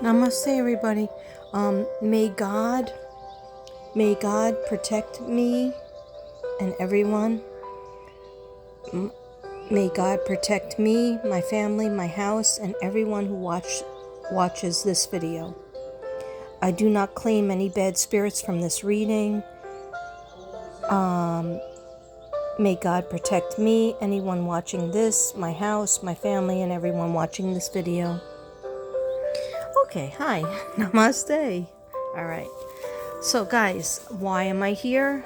Namaste, everybody. May God protect me and everyone. May God protect me, my family, my house, and everyone who watches this video. I do not claim any bad spirits from this reading. May God protect me, anyone watching this, my house, my family, and everyone watching this video. Okay, hi. Namaste. All right. So guys, why am I here?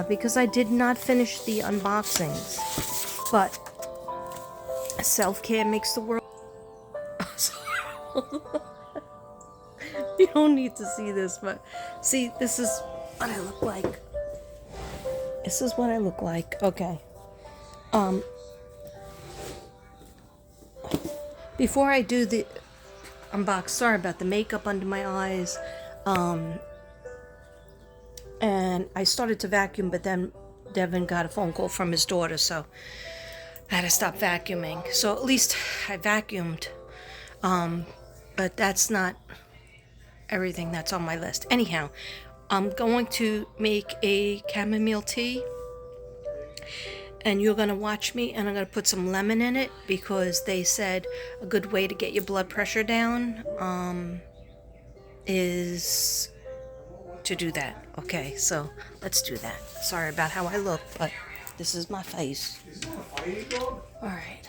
Because I did not finish the unboxings, but self-care makes the world. You don't need to see this, but see, this is what I look like. This is what I look like. Okay. Before I do the unbox, sorry about the makeup under my eyes. And I started to vacuum, but then Devin got a phone call from his daughter, so I had to stop vacuuming. So at least I vacuumed. But that's not everything that's on my list. Anyhow, I'm going to make a chamomile tea. And you're going to watch me, and I'm going to put some lemon in it because they said a good way to get your blood pressure down is to do that. Okay, so let's do that. Sorry about how I look, but this is my face. Alright,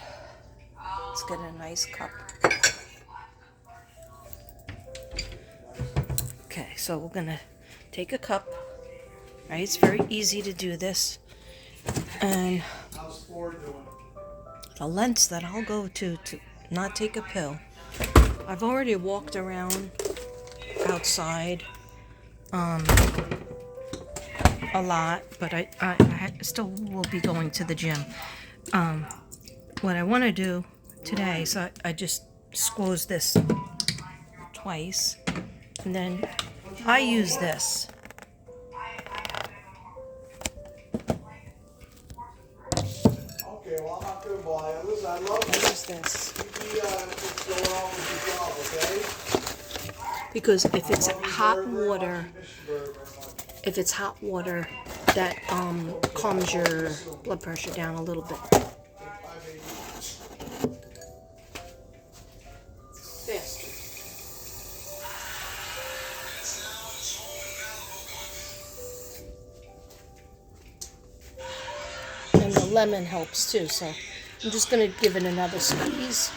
let's get a nice cup. Okay, so we're gonna take a cup. Right, it's very easy to do this. And the lengths that I'll go to not take a pill. I've already walked around outside a lot, but I still will be going to the gym. What I want to do today, so I just squoze this twice, and then I use this. Because if it's hot water, that calms your blood pressure down a little bit. Faster. And the lemon helps too, so I'm just going to give it another squeeze.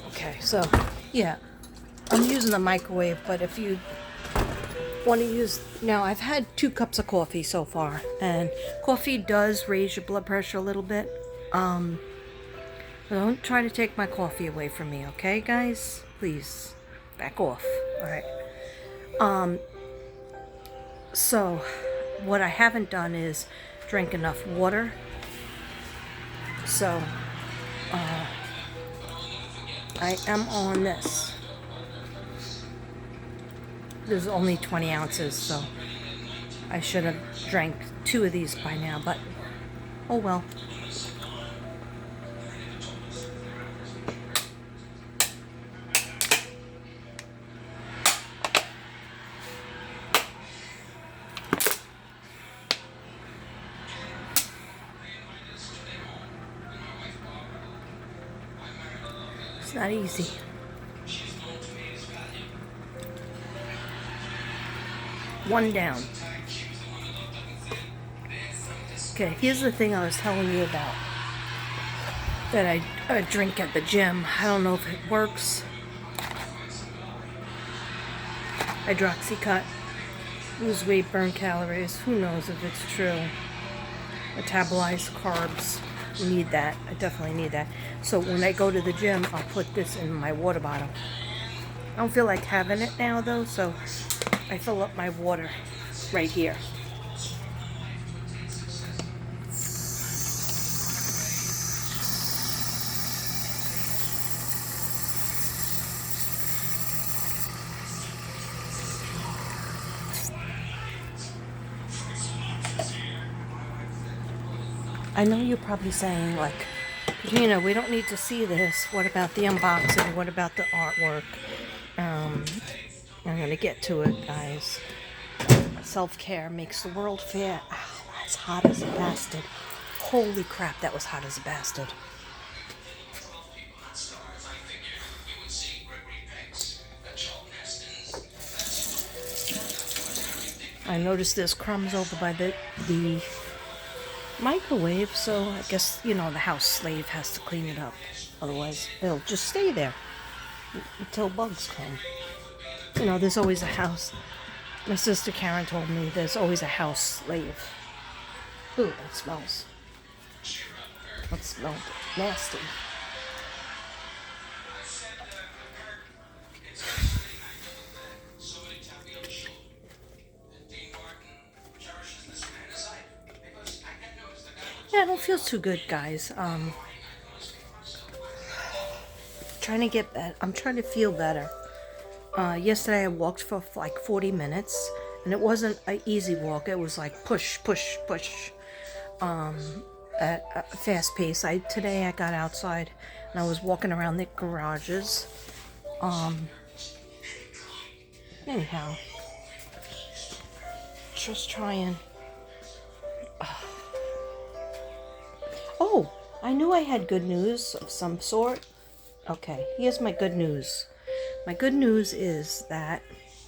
Okay, so yeah, I'm using the microwave, but if you want to use, now I've had 2 cups of coffee so far, and coffee does raise your blood pressure a little bit. Don't try to take my coffee away from me, okay, guys? Please, back off. All right. So what I haven't done is drink enough water. So I am on this. There's only 20 ounces, so I should have drank 2 of these by now, but oh well. It's not easy. One down. Okay, here's the thing I was telling you about that I drink at the gym. I don't know if it works. Hydroxycut. Lose weight, burn calories. Who knows if it's true. Metabolize carbs. Need that. I definitely need that. So when I go to the gym, I'll put this in my water bottle. I don't feel like having it now though, so I fill up my water right here. I know you're probably saying, like, Katrina, we don't need to see this. What about the unboxing? What about the artwork? I'm going to get to it, guys. Self-care makes the world fair. Oh, that's hot as a bastard. Holy crap, that was hot as a bastard. I noticed there's crumbs over by the microwave, so I guess, the house slave has to clean it up. Otherwise, it'll just stay there until bugs come. There's always a house. My sister Karen told me there's always a house slave. Ooh, that smells. That smelled nasty. Yeah, I don't feel too good, guys. Trying to get better. I'm trying to feel better. Yesterday I walked for like 40 minutes, and it wasn't an easy walk. It was like push, push, push, at a fast pace. Today I got outside and I was walking around the garages. Anyhow, just trying. Oh, I knew I had good news of some sort. Okay, here's my good news. My good news is that,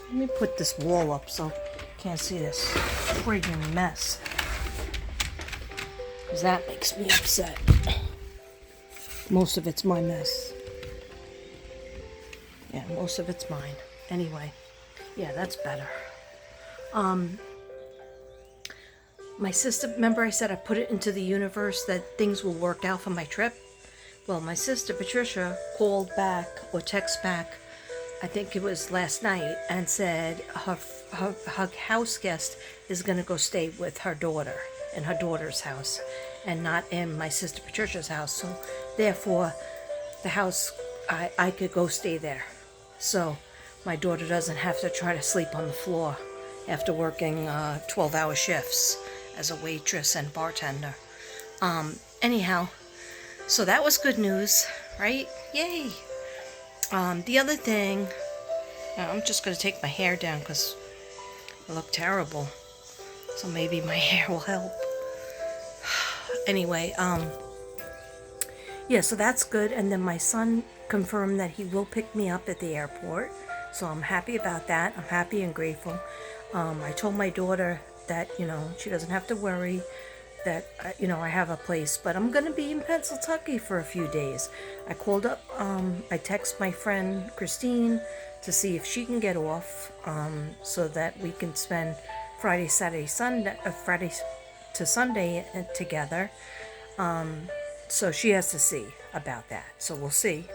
let me put this wall up so you can't see this friggin' mess. Because that makes me upset. Most of it's my mess. Yeah, most of it's mine. Anyway, yeah, that's better. My sister, remember I said I put it into the universe that things will work out for my trip? Well, my sister Patricia called back or text back, I think it was last night, and said her house guest is going to go stay with her daughter in her daughter's house and not in my sister Patricia's house. So therefore, the house, I could go stay there. So my daughter doesn't have to try to sleep on the floor after working 12-hour shifts as a waitress and bartender. Anyhow, so that was good news, right? Yay! The other thing, I'm just going to take my hair down because I look terrible. So maybe my hair will help. Anyway, yeah, so that's good. And then my son confirmed that he will pick me up at the airport. So I'm happy about that. I'm happy and grateful. I told my daughter that, she doesn't have to worry that, I have a place, but I'm going to be in Pennsylvania for a few days. I called up, I text my friend Christine to see if she can get off, so that we can spend Friday, Saturday, Sunday, Friday to Sunday together. So she has to see about that. So we'll see.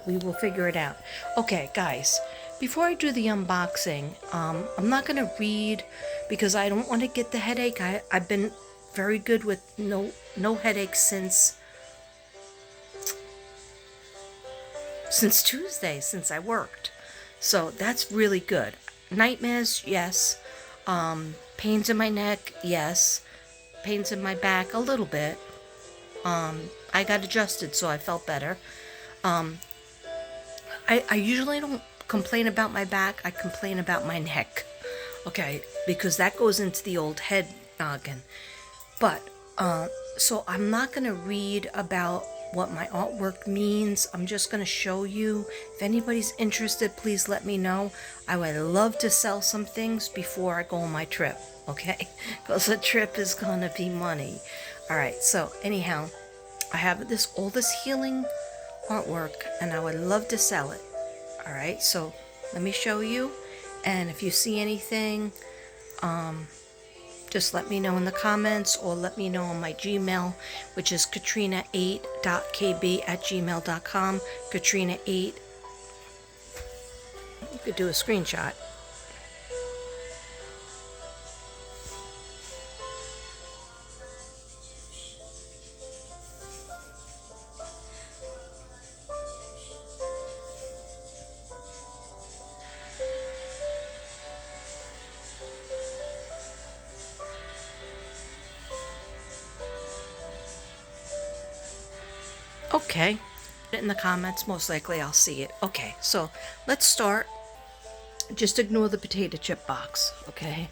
We will figure it out. Okay, guys, before I do the unboxing, I'm not going to read because I don't want to get the headache. I've been very good with no headaches since Tuesday, since I worked. So that's really good. Nightmares, yes. Pains in my neck, yes. Pains in my back, a little bit. I got adjusted, so I felt better. I usually don't complain about my back. I complain about my neck. Okay, because that goes into the old head noggin. But, so I'm not going to read about what my artwork means. I'm just going to show you. If anybody's interested, please let me know. I would love to sell some things before I go on my trip, okay? Because the trip is going to be money. All right, so anyhow, I have all this healing artwork, and I would love to sell it. All right, so let me show you. And if you see anything, just let me know in the comments or let me know on my Gmail, which is katrina8.kb@gmail.com. Katrina8. You could do a screenshot. Okay. In the comments, most likely I'll see it. Okay, so let's start. Just ignore the potato chip box, okay?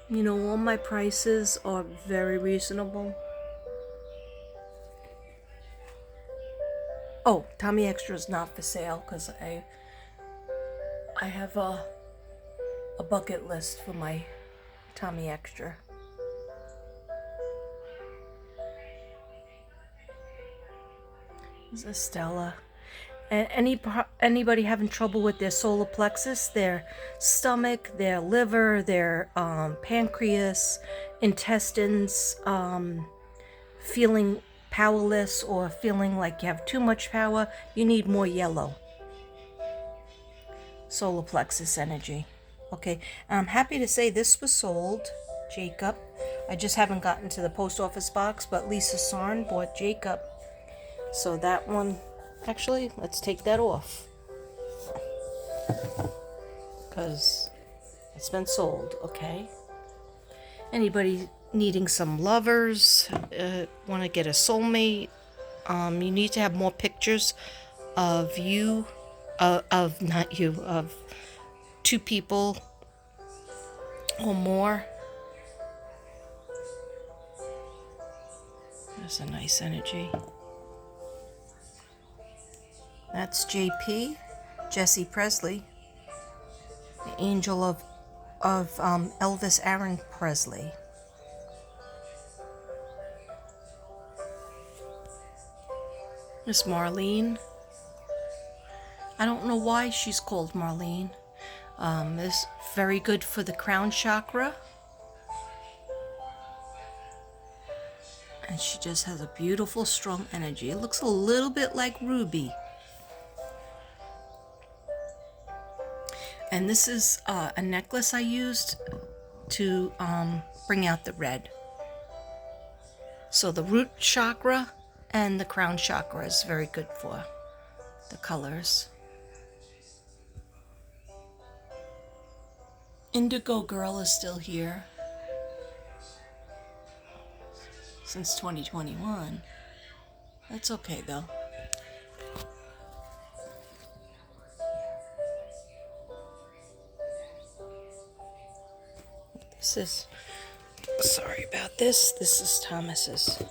You know, all my prices are very reasonable. Oh, Tommy Extra is not for sale because I have a bucket list for my Tommy Extra. This is Stella. And anybody having trouble with their solar plexus, their stomach, their liver, their pancreas, intestines, feeling powerless or feeling like you have too much power, you need more yellow. Solar plexus energy. Okay, I'm happy to say this was sold, Jacob. I just haven't gotten to the post office box, but Lisa Sarn bought Jacob. So that one, actually, let's take that off. Because it's been sold, okay? Anybody needing some lovers, want to get a soulmate, you need to have more pictures of you, of two people or more. That's a nice energy. That's JP, Jesse Presley, the angel of Elvis Aaron Presley. Miss Marlene. I don't know why she's called Marlene. This very good for the crown chakra. And she just has a beautiful, strong energy. It looks a little bit like Ruby. And this is a necklace I used to bring out the red. So the root chakra and the crown chakra is very good for the colors. Indigo Girl is still here since 2021. That's okay though. This is, sorry about this. This is Thomas's.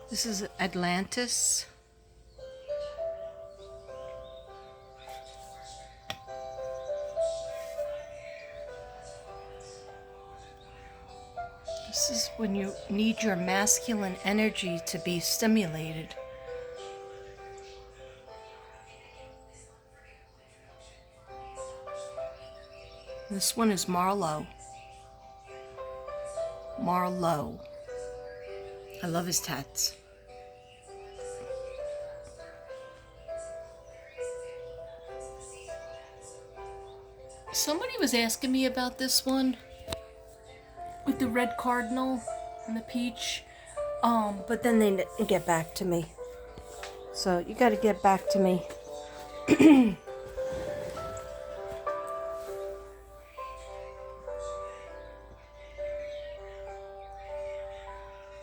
This is Atlantis. This is when you need your masculine energy to be stimulated. This one is Marlowe. Marlowe. I love his tats. Somebody was asking me about this one with the red cardinal and the peach, but then they didn't get back to me. So you got to get back to me.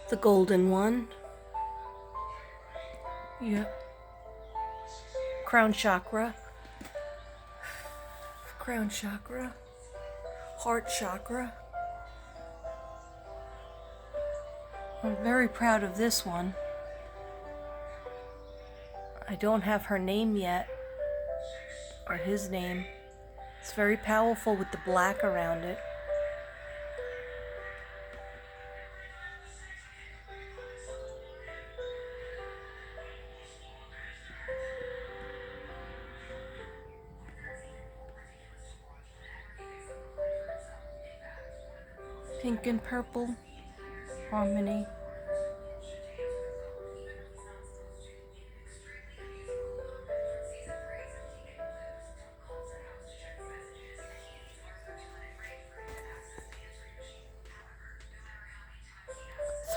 The golden one. Yeah. Crown chakra. Crown chakra. Heart chakra. I'm very proud of this one. I don't have her name yet, or his name. It's very powerful with the black around it. Pink and purple, harmony.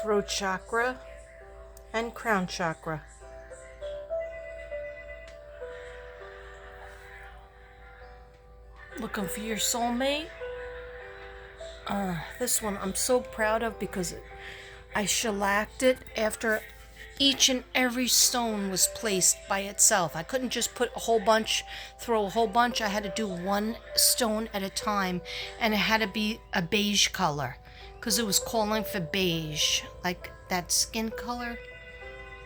Throat chakra and crown chakra. Looking for your soulmate? This one I'm so proud of because I shellacked it after each and every stone was placed by itself. I couldn't just put a whole bunch, throw a whole bunch. I had to do one stone at a time, and it had to be a beige color because it was calling for beige, like that skin color.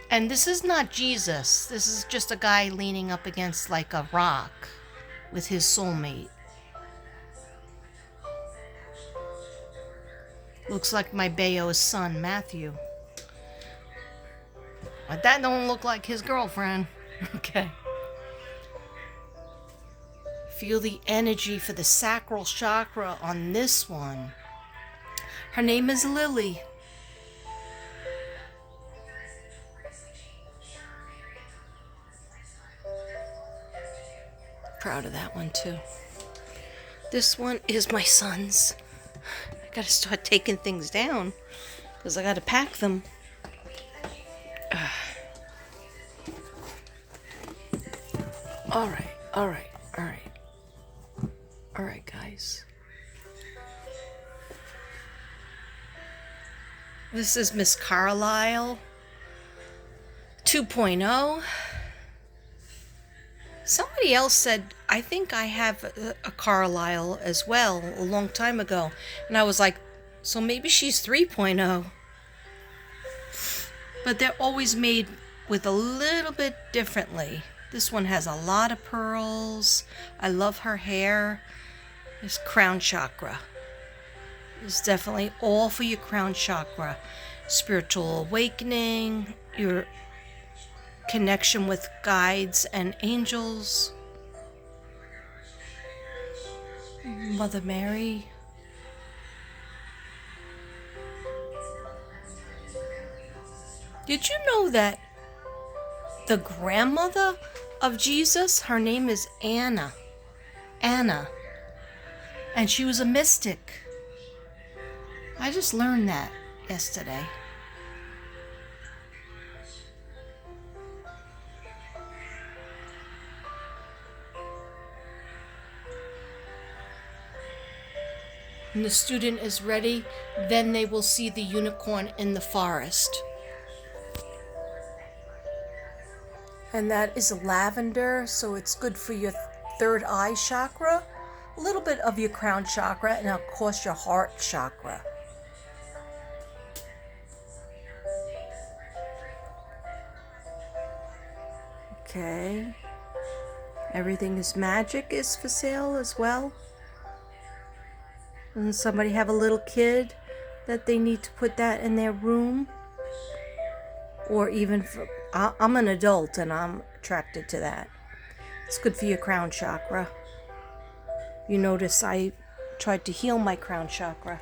And this is not Jesus. This is just a guy leaning up against like a rock with his soulmate. Looks like my Bayo's son, Matthew. But that don't look like his girlfriend. Okay. Feel the energy for the sacral chakra on this one. Her name is Lily. Proud of that one too. This one is my son's. I gotta start taking things down because I gotta pack them. All right, guys. This is Miss Carlisle 2.0. Somebody else said, I think I have a Carlisle as well a long time ago. And I was like, so maybe she's 3.0. But they're always made with a little bit differently. This one has a lot of pearls. I love her hair. This crown chakra. It's definitely all for your crown chakra. Spiritual awakening, your connection with guides and angels. Mother Mary. Did you know that the grandmother of Jesus, her name is Anna? Anna. And she was a mystic. I just learned that yesterday. When the student is ready, then they will see the unicorn in the forest. And that is lavender, so it's good for your third eye chakra, a little bit of your crown chakra, and of course your heart chakra. Okay. Everything is magic is for sale as well. And somebody have a little kid that they need to put that in their room, or even for, I'm an adult and I'm attracted to that. It's good for your crown chakra. You notice I tried to heal my crown chakra.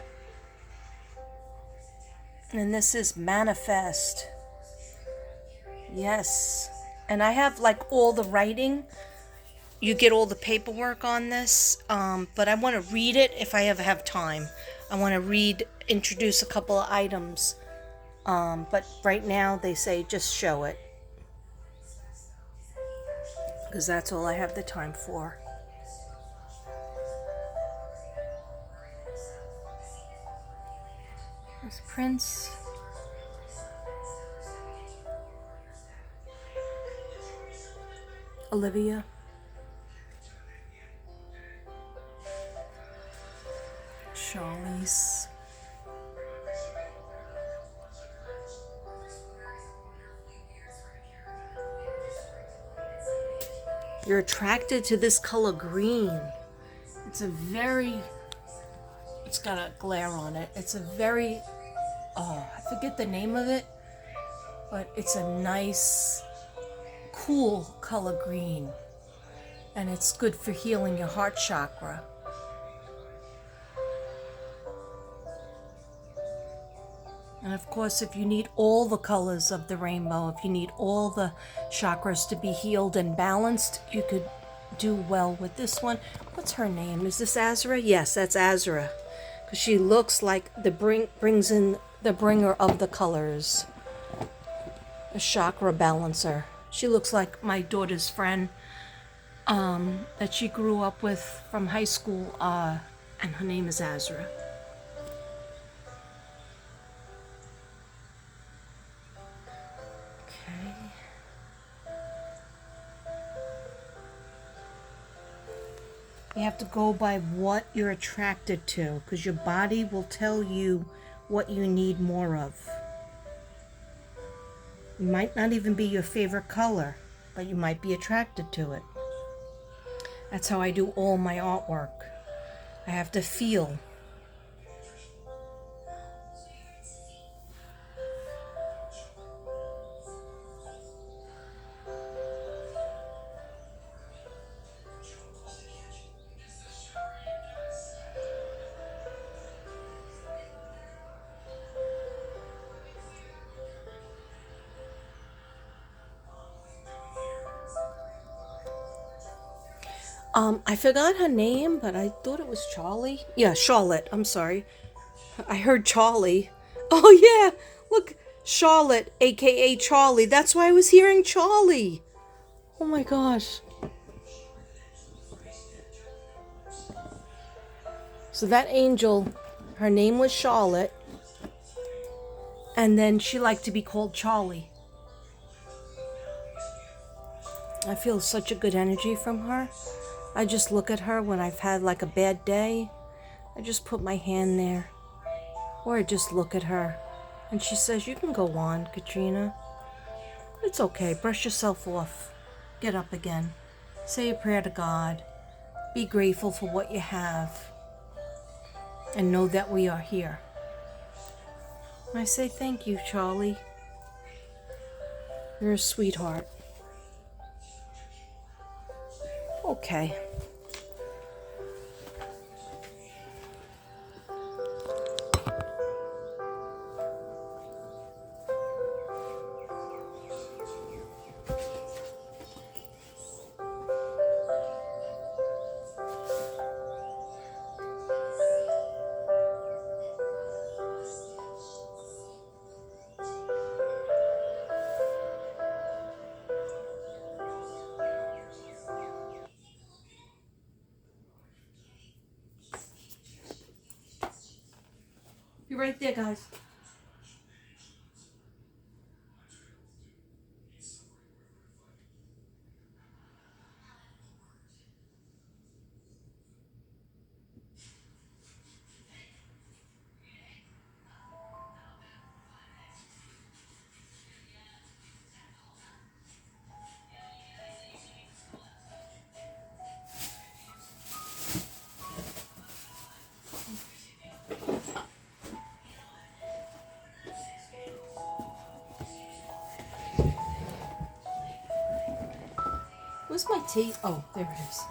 And this is manifest. Yes. And I have like all the writing. You get all the paperwork on this, but I want to read it if I ever have time. I want to introduce a couple of items. But right now they say just show it. Because that's all I have the time for. There's Prince. Olivia. Charlize. You're attracted to this color green. It's got a glare on it. It's a very, I forget the name of it, but it's a nice, cool color green. And it's good for healing your heart chakra. And of course, if you need all the colors of the rainbow, if you need all the chakras to be healed and balanced, you could do well with this one. What's her name? Is this Azra? Yes, that's Azra. Because she looks like brings in the bringer of the colors. A chakra balancer. She looks like my daughter's friend that she grew up with from high school, and her name is Azra. You have to go by what you're attracted to, because your body will tell you what you need more of. It might not even be your favorite color, but you might be attracted to it. That's how I do all my artwork. I have to feel. I forgot her name, but I thought it was Charlie. Yeah, Charlotte. I'm sorry. I heard Charlie. Oh, yeah. Look, Charlotte, aka Charlie. That's why I was hearing Charlie. Oh my gosh. So that angel, her name was Charlotte. And then she liked to be called Charlie. I feel such a good energy from her. I just look at her when I've had like a bad day. I just put my hand there. Or I just look at her. And she says, "You can go on, Katrina. It's okay. Brush yourself off. Get up again. Say a prayer to God. Be grateful for what you have. And know that we are here." I say, "Thank you, Charlie. You're a sweetheart." Okay. Be right there, guys. Where's my tea? Oh, there it is.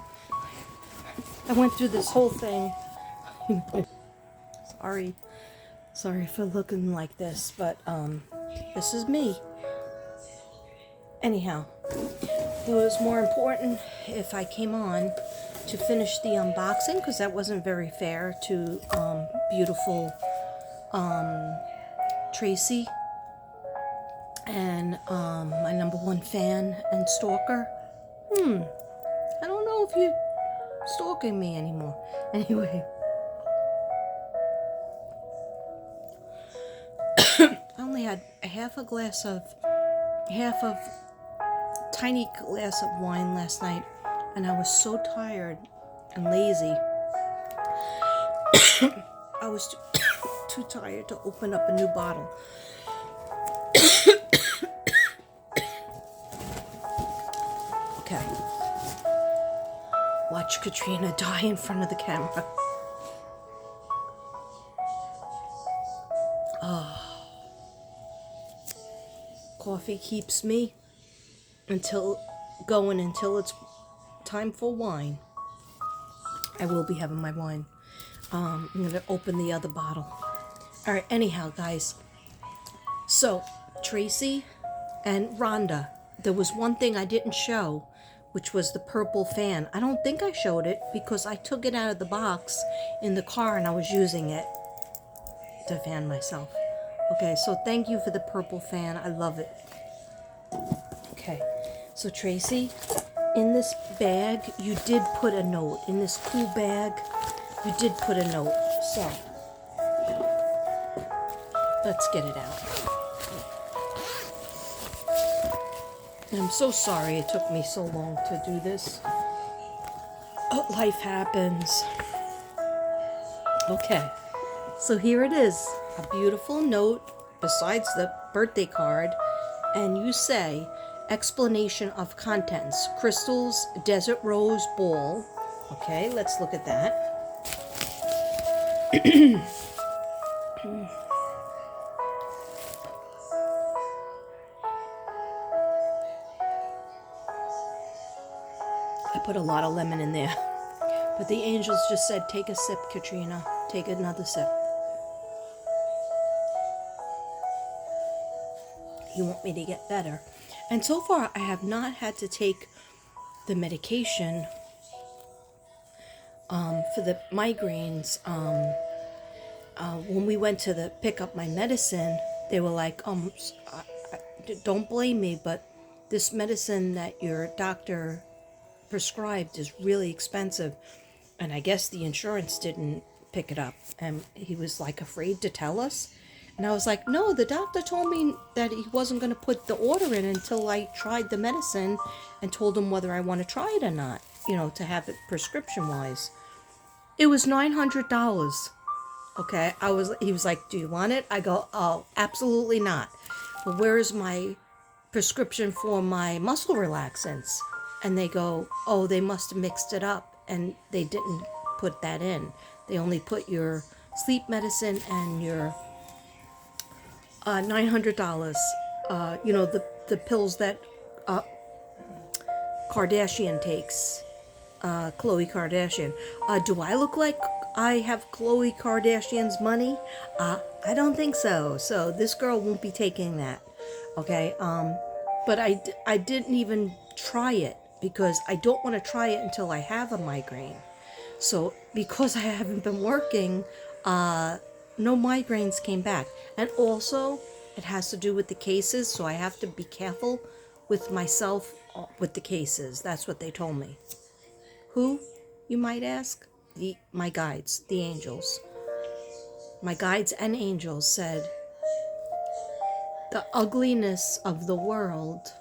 I went through this whole thing. Sorry for looking like this, but this is me. Anyhow, it was more important if I came on to finish the unboxing, because that wasn't very fair to beautiful Tracy and my number one fan and stalker. I don't know if you're stalking me anymore. Anyway. I only had half a tiny glass of wine last night, and I was so tired and lazy. I was too tired to open up a new bottle. Okay. Watch Katrina die in front of the camera. Coffee keeps me until it's time for wine. I will be having my wine. I'm going to open the other bottle. All right, anyhow, guys. So, Tracy and Rhonda, there was one thing I didn't show, which was the purple fan. I don't think I showed it because I took it out of the box in the car and I was using it to fan myself. Okay, so thank you for the purple fan. I love it. Okay, so Tracy, in this bag, you did put a note. In this cool bag, you did put a note. So, let's get it out. And I'm so sorry it took me so long to do this. Oh. But life happens. Okay, so here it is. A beautiful note besides the birthday card. And you say, explanation of contents. Crystals, desert rose ball. Okay, let's look at that. I put a lot of lemon in there. But the angels just said, take a sip, Katrina. Take another sip. You want me to get better. And so far, I have not had to take the medication for the migraines. When we went to pick up my medicine, they were like, don't blame me, but this medicine that your doctor prescribed is really expensive. And I guess the insurance didn't pick it up. And he was like afraid to tell us. And I was like, no, the doctor told me that he wasn't going to put the order in until I tried the medicine and told him whether I want to try it or not, to have it prescription-wise. It was $900. Okay, he was like, do you want it? I go, oh, absolutely not. Well, where is my prescription for my muscle relaxants? And they go, oh, they must have mixed it up and they didn't put that in. They only put your sleep medicine and your $900, the pills that Kardashian takes, Khloe Kardashian. Do I look like I have Khloe Kardashian's money? I don't think so. So this girl won't be taking that. Okay. But I didn't even try it because I don't want to try it until I have a migraine. So because I haven't been working, no migraines came back. And also, it has to do with the cases, so I have to be careful with myself with the cases. That's what they told me. Who, you might ask? My guides, the angels. My guides and angels said, the ugliness of the world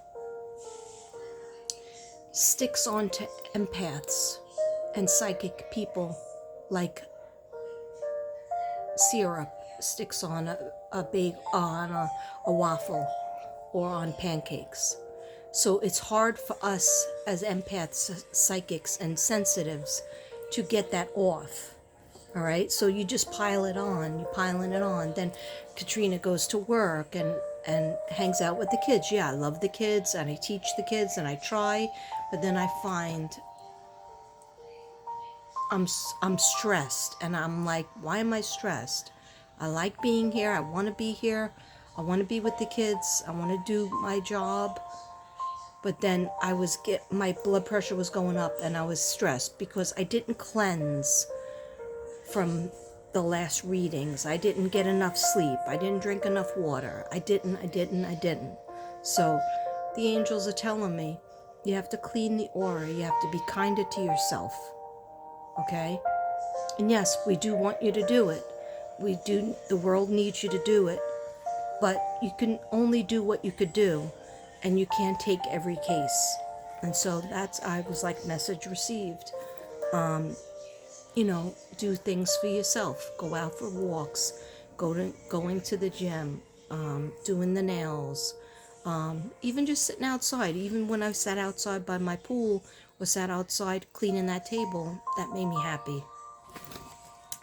sticks onto empaths and psychic people like syrup sticks on a waffle or on pancakes. So it's hard for us as empaths, psychics, and sensitives to get that off. All right, so you just pile it on. You're piling it on. Then Katrina goes to work and hangs out with the kids. Yeah, I love the kids and I teach the kids and I try, but then I find I'm stressed, and I'm like, why am I stressed? I like being here. I want to be here. I want to be with the kids. I want to do my job. But then my blood pressure was going up, and I was stressed because I didn't cleanse from the last readings. I didn't get enough sleep. I didn't drink enough water. I didn't. So the angels are telling me, you have to clean the aura. You have to be kinder to yourself. Okay? And yes, we do want you to do it. The world needs you to do it. But you can only do what you could do. And you can't take every case. And so I was like, message received. Do things for yourself. Go out for walks. Going to the gym. Doing the nails. Even just sitting outside. Even when I sat outside by my pool or sat outside cleaning that table, that made me happy.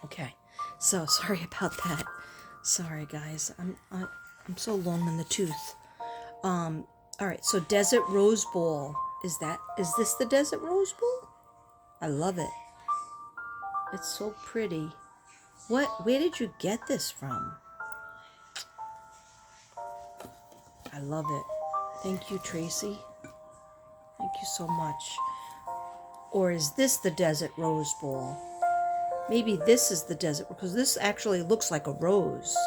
Okay, so sorry about that. Sorry, guys. I'm so long in the tooth. All right, so Desert Rose Ball. Is this the Desert Rose Ball? I love it. It's so pretty. Where did you get this from? I love it. Thank you, Tracy. Thank you so much. Or is this the Desert Rose Ball? Maybe this is the desert, because this actually looks like a rose.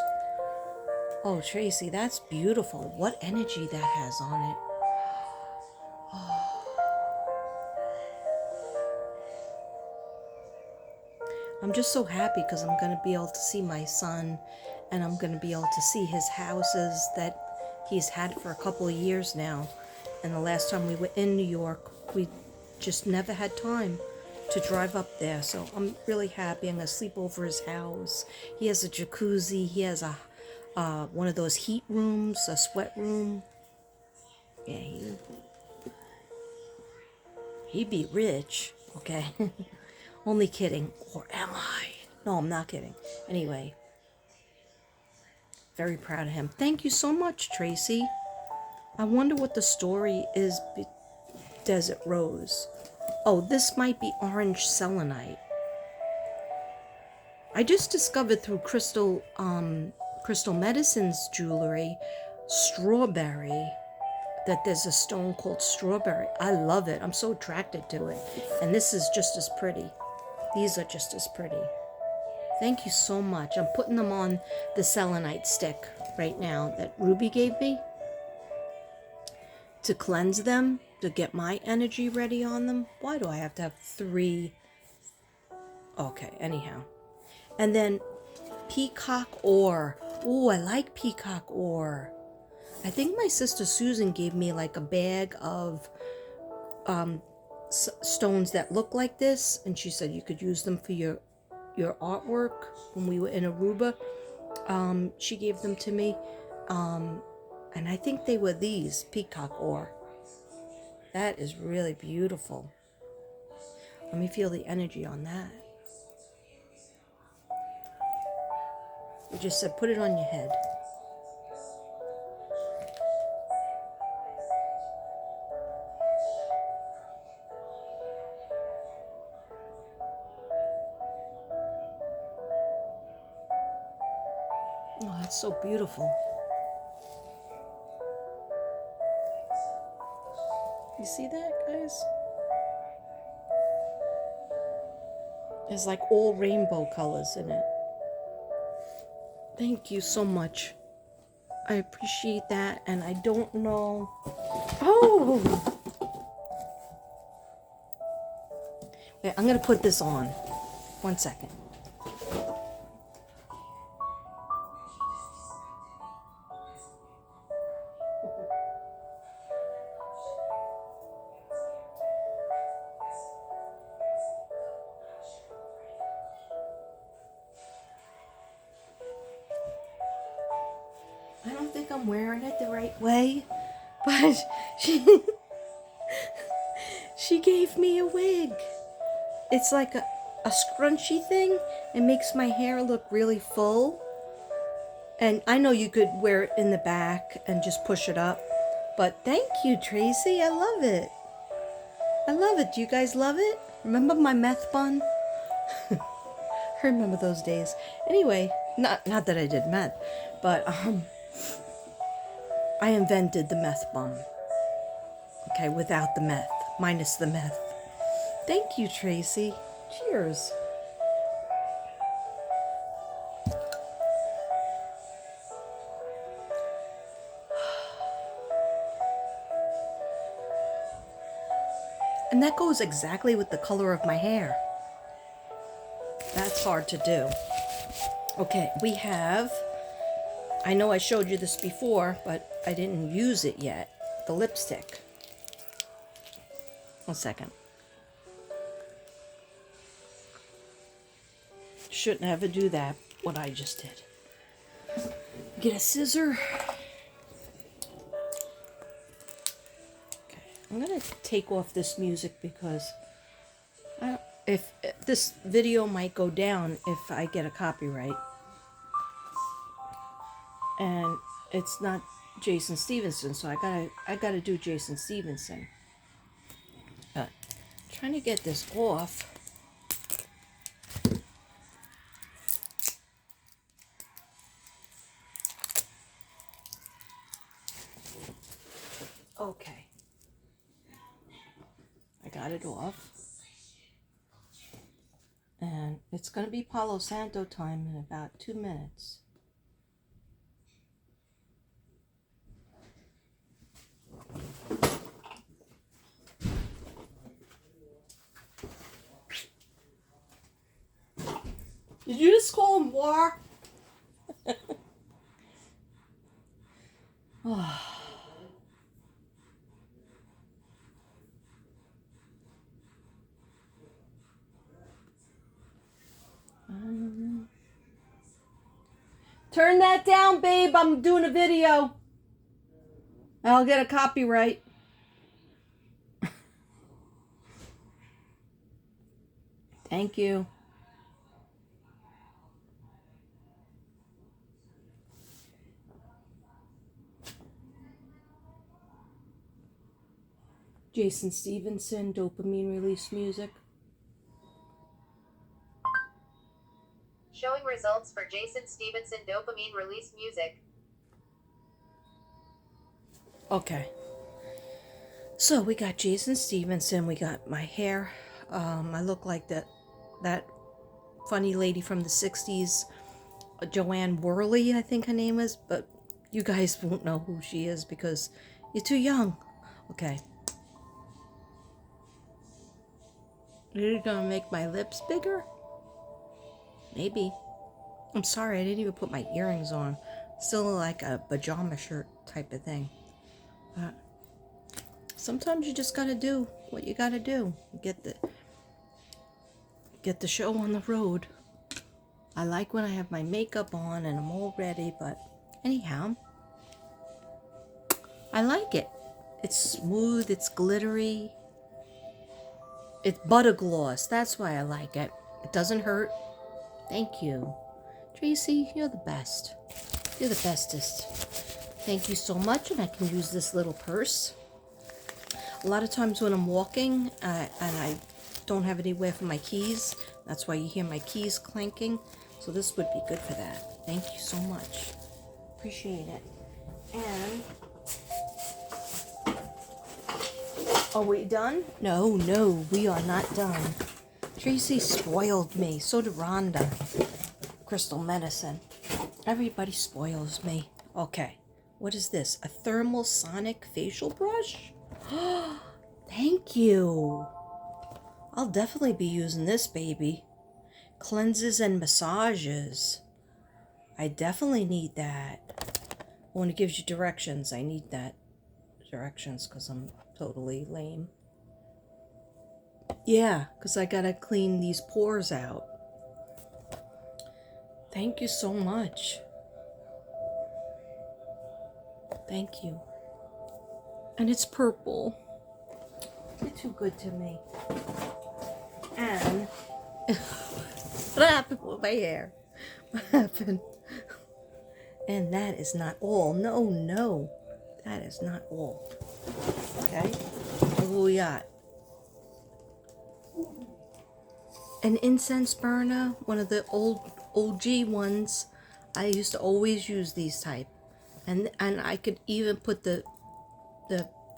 Oh, Tracy, that's beautiful. What energy that has on it. Oh. I'm just so happy because I'm going to be able to see my son, and I'm going to be able to see his houses that he's had for a couple of years now. And the last time we were in New York, we just never had time to drive up there. So I'm really happy. I'm going to sleep over his house. He has a jacuzzi. He has a one of those heat rooms, a sweat room. Yeah, he'd be rich, okay? Only kidding. Or am I? No, I'm not kidding. Anyway, very proud of him. Thank you so much, Tracy. I wonder what the story is. Desert Rose. Oh, this might be orange selenite. I just discovered through Crystal Medicine's jewelry, strawberry, that there's a stone called strawberry. I love it. I'm so attracted to it. And this is just as pretty. These are just as pretty. Thank you so much. I'm putting them on the selenite stick right now that Ruby gave me to cleanse them, to get my energy ready on them. Why do I have to have 3? Okay, anyhow. And then Peacock Ore. Oh, I like Peacock Ore. I think my sister Susan gave me like a bag of stones that look like this, and she said you could use them for your artwork. When we were in Aruba, she gave them to me, and I think they were these Peacock Ore. That is really beautiful. Let me feel the energy on that. You just said put it on your head. Oh, that's so beautiful. You see that, guys? There's like all rainbow colors in it. Thank you so much. I appreciate that, and I don't know. Oh! Wait, I'm going to put this on. 1 second. I don't think I'm wearing it the right way, but she gave me a wig. It's like a scrunchy thing. It makes my hair look really full. And I know you could wear it in the back and just push it up. But thank you, Tracy. I love it. I love it. Do you guys love it? Remember my meth bun? I remember those days. Anyway, not that I did meth, but I invented the meth bun. Okay, without the meth, minus the meth. Thank you, Tracy. Cheers. And that goes exactly with the color of my hair. That's hard to do. Okay, we have, I know I showed you this before, but I didn't use it yet. The lipstick. 1 second. Shouldn't ever do that, what I just did. Get a scissor. Okay, I'm gonna take off this music because if this video might go down if I get a copyright. And it's not Jason Stevenson, so I gotta do Jason Stevenson. Trying to get this off. Okay. I got it off. And it's going to be Palo Santo time in about 2 minutes. Did you just call him war? Oh. Turn that down, babe. I'm doing a video. I'll get a copyright. Thank you. Jason Stevenson, dopamine release music. Showing results for Jason Stevenson dopamine release music. Okay. So we got Jason Stevenson. We got my hair. I look like that funny lady from the 60s, Joanne Worley, I think her name is, but you guys won't know who she is because you're too young. Okay. You're gonna make my lips bigger? Maybe. I'm sorry, I didn't even put my earrings on. Still like a pajama shirt type of thing. But sometimes you just gotta do what you gotta do. Get the show on the road. I like when I have my makeup on and I'm all ready, but anyhow, I like it. It's smooth, it's glittery. It's butter gloss. That's why I like it. It doesn't hurt. Thank you. Tracy, you're the best. You're the bestest. Thank you so much, and I can use this little purse. A lot of times when I'm walking and I don't have anywhere for my keys, that's why you hear my keys clanking. So this would be good for that. Thank you so much. Appreciate it. And are we done? No, we are not done. Tracy spoiled me. So did Rhonda. Crystal medicine. Everybody spoils me. Okay. What is this? A thermal sonic facial brush? Thank you. I'll definitely be using this baby. Cleanses and massages. I definitely need that. When it gives you directions, I need that. Directions because I'm totally lame. Yeah, because I gotta clean these pores out. Thank you so much. Thank you. And it's purple. You're too good to me. And what happened with my hair? What happened? And that is not all. No. That is not all. Okay? What we got? An incense burner, one of the old OG ones. I used to always use these type. And I could even put the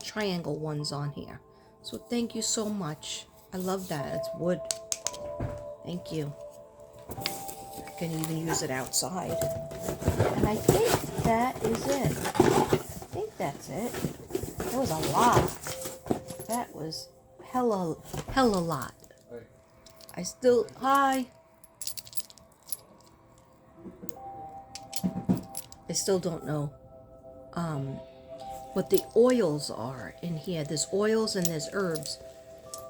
triangle ones on here. So thank you so much. I love that. It's wood. Thank you. I can even use it outside. And I think that is it. I think that's it. That was a lot. That was hella lot. I still, hi. I still don't know what the oils are in here. There's oils and there's herbs,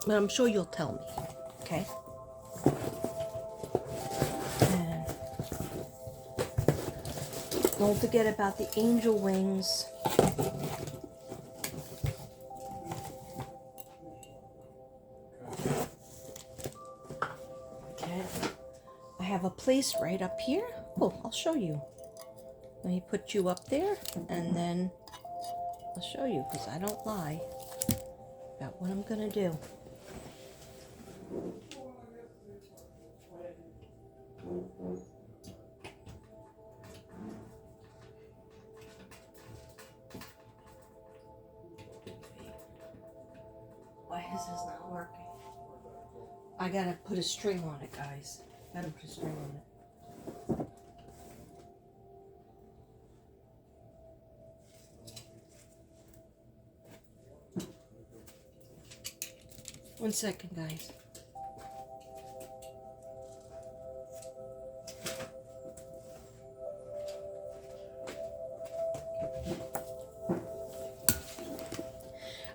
but I'm sure you'll tell me, okay? And don't forget about the angel wings. Okay, I have a place right up here. Oh, I'll show you. Let me put you up there, and then I'll show you, because I don't lie about what I'm going to do. Why is this not working? I got to put a string on it, guys. Got to put a string on it. One second, guys.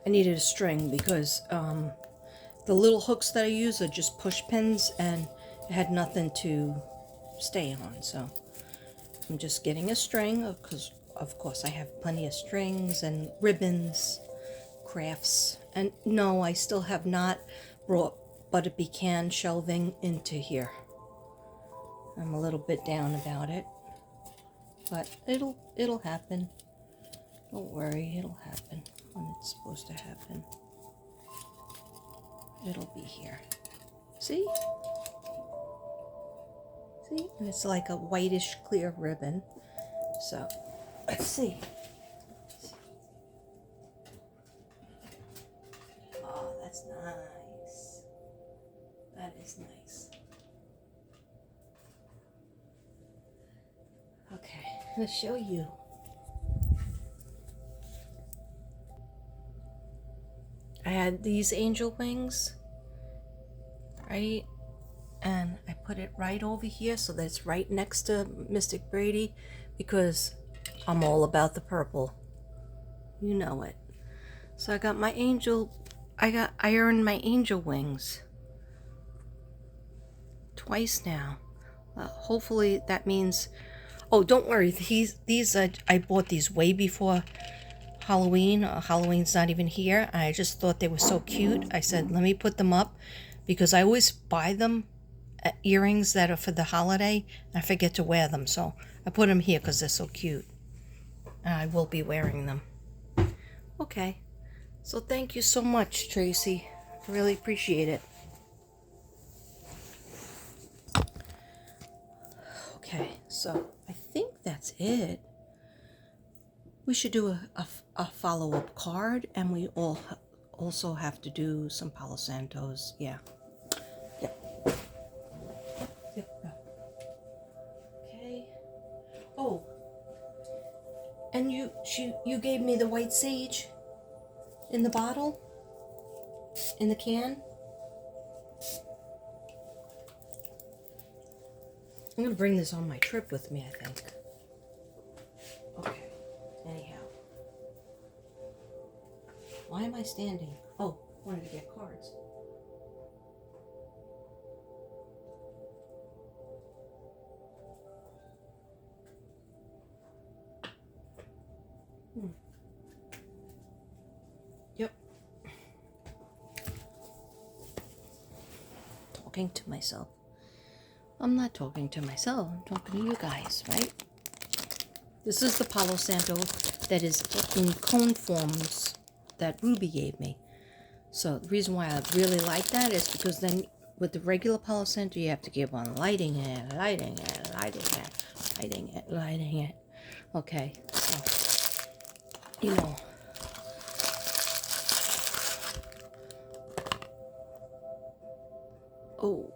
I needed a string because the little hooks that I use are just push pins and it had nothing to stay on, so I'm just getting a string, because of course I have plenty of strings and ribbons, crafts. And no, I still have not brought Butter Pecan shelving into here. I'm a little bit down about it, but it'll happen. Don't worry, it'll happen when it's supposed to happen. It'll be here. See? See? And it's like a whitish clear ribbon. So, let's see. Oh, that's nice. That is nice. Okay, I'm going to show you. I had these angel wings, right? And I put it right over here so that's right next to Mystic Brady, because I'm all about the purple. You know it. So I got my angel, I earned my angel wings twice now. Hopefully that means, oh, don't worry, these I bought these way before Halloween. Halloween's not even here. I just thought they were so cute. I said, let me put them up, because I always buy them earrings that are for the holiday. I forget to wear them, so I put them here because they're so cute. I will be wearing them. Okay, so thank you so much, Tracy. I really appreciate it. Okay, so I think that's it. We should do a follow-up card, and we also have to do some Palo Santos. Yeah. Yep. Okay. Oh, and you gave me the white sage in the bottle, in the can. I'm gonna bring this on my trip with me, I think. Okay. Anyhow, why am I standing? Oh, wanted to get cards. Yep. Talking to myself. I'm not talking to myself, I'm talking to you guys, right? This is the Palo Santo that is in cone forms that Ruby gave me. So the reason why I really like that is because then with the regular Palo Santo, you have to keep on lighting it, lighting it, lighting it, lighting it, lighting it. Okay, so, you know. Oh.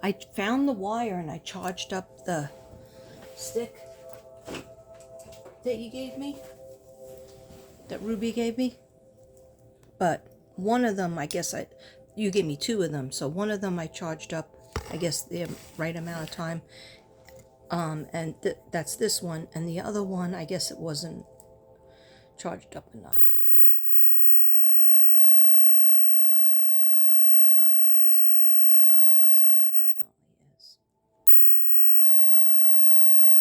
I found the wire and I charged up the stick that you gave me, that Ruby gave me. But one of them, I guess you gave me two of them, so one of them I charged up, I guess the right amount of time. And that's this one, and the other one, I guess it wasn't charged up enough. This one is. This one definitely is. Thank you, Ruby.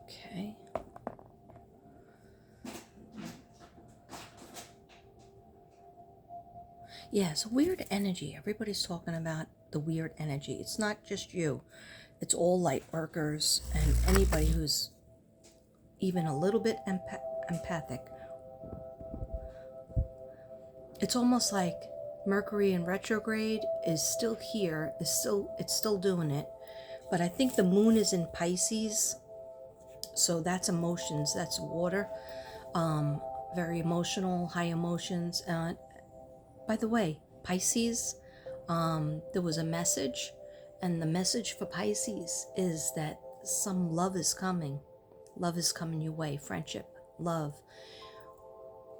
Okay. Yeah, it's weird energy. Everybody's talking about the weird energy. It's not just you. It's all light workers and anybody who's even a little bit empathic. It's almost like Mercury in retrograde is still here, it's still doing it. But I think the moon is in Pisces, so that's emotions, that's water. Very emotional, high emotions. By the way, Pisces, there was a message, and the message for Pisces is that some love is coming. Love is coming your way, friendship, love.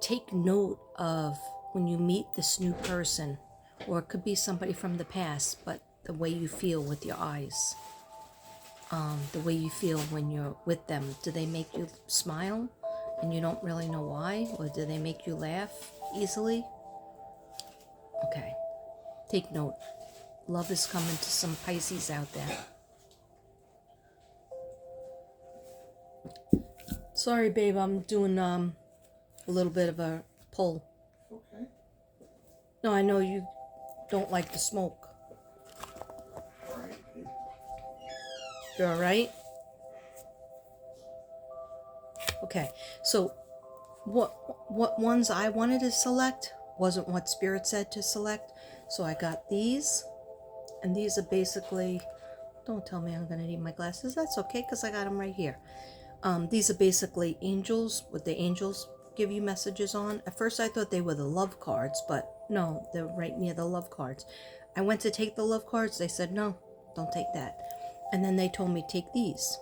Take note of when you meet this new person, or it could be somebody from the past, but the way you feel with your eyes, the way you feel when you're with them. Do they make you smile and you don't really know why? Or do they make you laugh easily? Okay. Take note. Love is coming to some Pisces out there. Sorry, babe. I'm doing a little bit of a pull. Okay. No, I know you don't like the smoke. All right. You're all right? Okay. So what ones I wanted to select wasn't what Spirit said to select. So I got these, and these are basically, don't tell me I'm going to need my glasses. That's okay, because I got them right here. These are basically angels, what the angels give you messages on. At first I thought they were the love cards, but no, they're right near the love cards. I went to take the love cards. They said, no, don't take that. And then they told me, take these.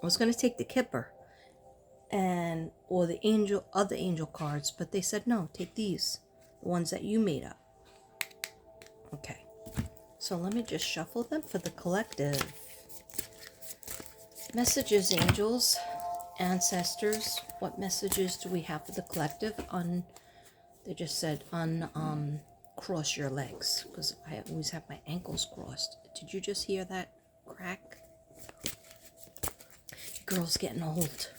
I was going to take the Kipper or the other angel cards, but they said, no, take these, the ones that you made up. Okay. So let me just shuffle them for the collective. Messages, angels, ancestors. What messages do we have for the collective? They just said cross your legs, because I always have my ankles crossed. Did you just hear that crack? Girl's getting old.